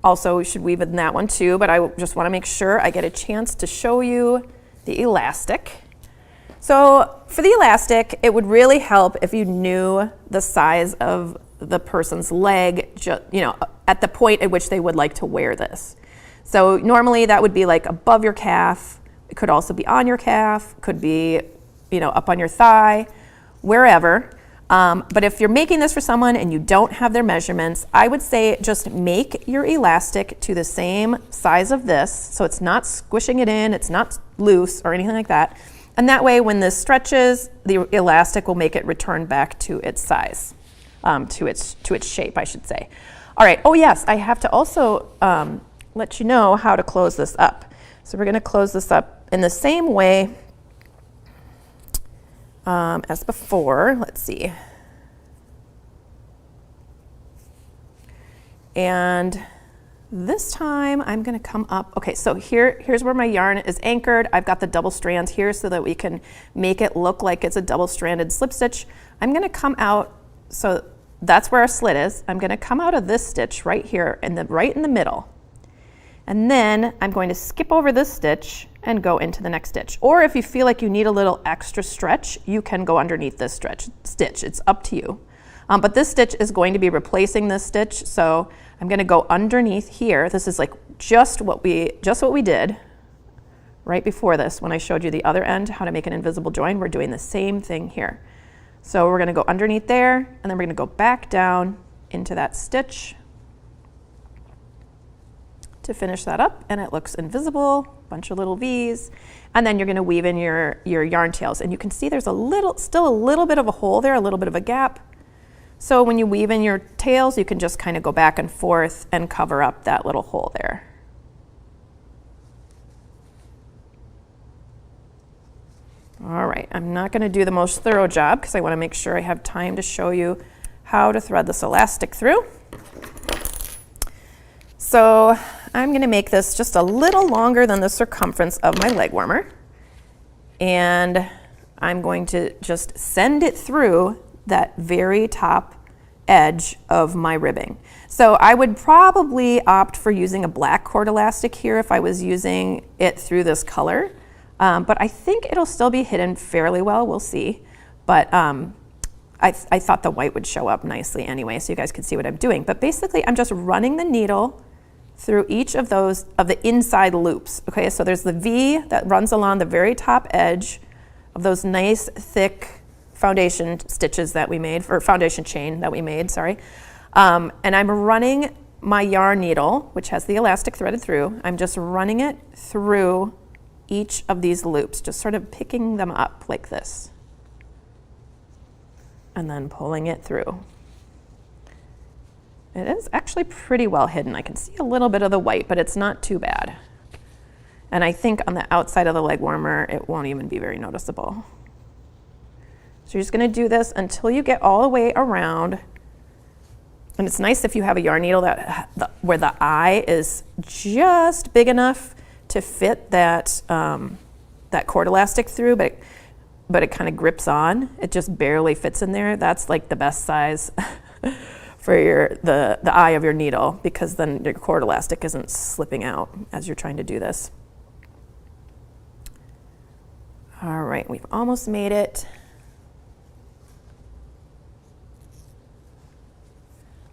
B: Also, we should weave in that one too, but I just want to make sure I get a chance to show you the elastic. So for the elastic, it would really help if you knew the size of the person's leg, at the point at which they would like to wear this. So normally that would be like above your calf. It could also be on your calf, could be, up on your thigh, wherever. But if you're making this for someone and you don't have their measurements, I would say just make your elastic to the same size of this, so it's not squishing it in, it's not loose or anything like that. And that way, when this stretches, the elastic will make it return back to its size, to its shape, I should say. All right. Oh yes, I have to also let you know how to close this up. So we're going to close this up in the same way as before. Let's see. And this time I'm going to come up. Okay, so here's where my yarn is anchored. I've got the double strands here so that we can make it look like it's a double-stranded slip stitch. I'm going to come out, so that's where our slit is. I'm going to come out of this stitch right here, right in the middle. And then I'm going to skip over this stitch and go into the next stitch. Or if you feel like you need a little extra stretch, you can go underneath this stitch. It's up to you. But this stitch is going to be replacing this stitch, so I'm going to go underneath here. This is like just what we did right before this when I showed you the other end, how to make an invisible join. We're doing the same thing here. So we're going to go underneath there, and then we're going to go back down into that stitch to finish that up, and it looks invisible, bunch of little V's, and then you're going to weave in your yarn tails, and you can see there's still a little bit of a hole there, a little bit of a gap. So when you weave in your tails, you can just kind of go back and forth and cover up that little hole there. All right, I'm not going to do the most thorough job because I want to make sure I have time to show you how to thread this elastic through. So I'm going to make this just a little longer than the circumference of my leg warmer. And I'm going to just send it through that very top edge of my ribbing. So I would probably opt for using a black cord elastic here if I was using it through this color. But I think it'll still be hidden fairly well, we'll see. But I thought the white would show up nicely anyway, so you guys can see what I'm doing. But basically, I'm just running the needle through each of the inside loops. Okay, so there's the V that runs along the very top edge of those nice thick foundation stitches that we made, or foundation chain that we made, sorry. And I'm running my yarn needle, which has the elastic threaded through, I'm just running it through each of these loops, just sort of picking them up like this, and then pulling it through. It is actually pretty well hidden. I can see a little bit of the white, but it's not too bad. And I think on the outside of the leg warmer, it won't even be very noticeable. So you're just going to do this until you get all the way around. And it's nice if you have a yarn needle where the eye is just big enough to fit that cord elastic through, but it kind of grips on. It just barely fits in there. That's like the best size for the eye of your needle, because then your cord elastic isn't slipping out as you're trying to do this. All right, we've almost made it.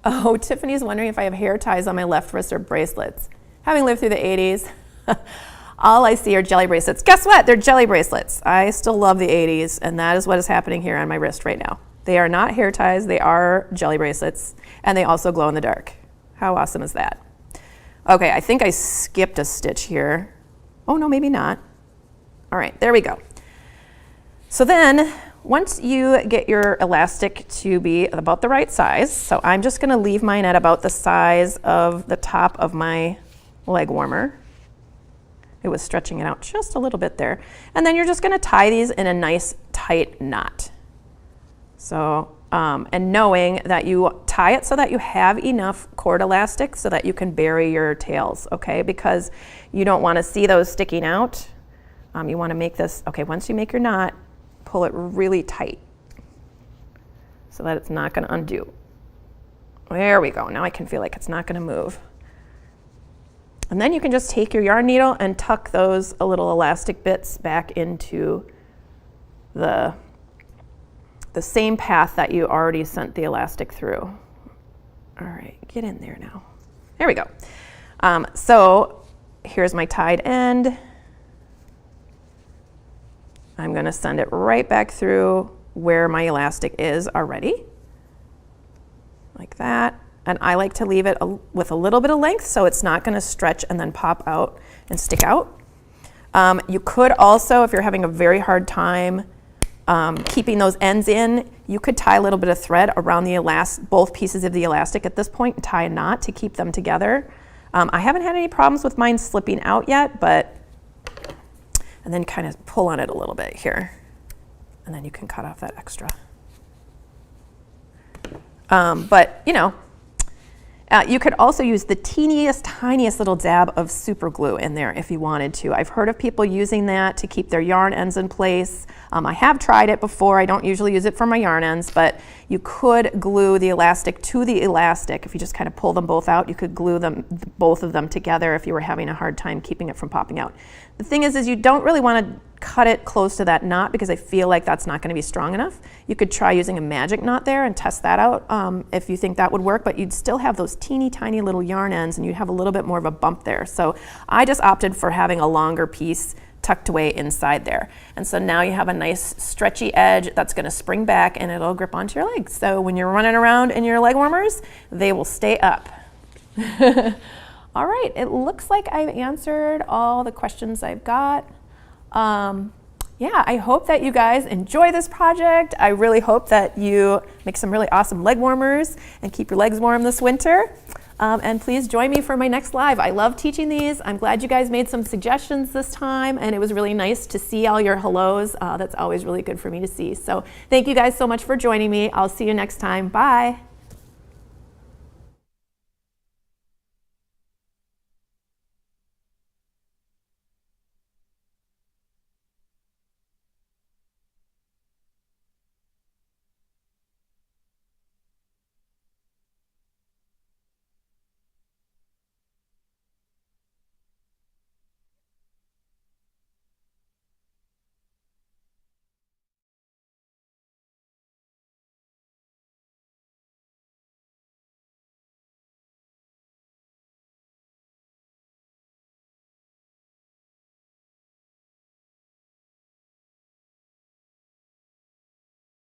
B: Oh, Tiffany's wondering if I have hair ties on my left wrist or bracelets. Having lived through the 80s, all I see are jelly bracelets. Guess what? They're jelly bracelets. I still love the 80s, and that is what is happening here on my wrist right now. They are not hair ties, they are jelly bracelets, and they also glow in the dark. How awesome is that? Okay, I think I skipped a stitch here. Oh no, maybe not. All right, there we go. So then, once you get your elastic to be about the right size, so I'm just gonna leave mine at about the size of the top of my leg warmer. It was stretching it out just a little bit there. And then you're just gonna tie these in a nice tight knot. So, and knowing that you tie it so that you have enough cord elastic so that you can bury your tails, okay? Because you don't wanna see those sticking out. You wanna make this, okay, once you make your knot, pull it really tight so that it's not going to undo. There we go. Now I can feel like it's not going to move. And then you can just take your yarn needle and tuck those little elastic bits back into the same path that you already sent the elastic through. All right, get in there now. There we go. So here's my tied end. I'm going to send it right back through where my elastic is already, like that. And I like to leave it with a little bit of length so it's not going to stretch and then pop out and stick out. You could also, if you're having a very hard time keeping those ends in, you could tie a little bit of thread around the both pieces of the elastic at this point and tie a knot to keep them together. I haven't had any problems with mine slipping out yet, but and then kind of pull on it a little bit here. And then you can cut off that extra. But you know, you could also use the teeniest, tiniest little dab of super glue in there if you wanted to. I've heard of people using that to keep their yarn ends in place. I have tried it before. I don't usually use it for my yarn ends, but you could glue the elastic to the elastic. If you just kind of pull them both out, you could glue them, both of them together if you were having a hard time keeping it from popping out. The thing is you don't really want to cut it close to that knot because I feel like that's not going to be strong enough. You could try using a magic knot there and test that out if you think that would work, but you'd still have those teeny tiny little yarn ends and you'd have a little bit more of a bump there. So I just opted for having a longer piece tucked away inside there. And so now you have a nice stretchy edge that's going to spring back and it'll grip onto your legs. So when you're running around in your leg warmers, they will stay up. All right, it looks like I've answered all the questions I've got. Yeah, I hope that you guys enjoy this project. I really hope that you make some really awesome leg warmers and keep your legs warm this winter. And please join me for my next live. I love teaching these. I'm glad you guys made some suggestions this time, and it was really nice to see all your hellos. That's always really good for me to see. So thank you guys so much for joining me. I'll see you next time. Bye.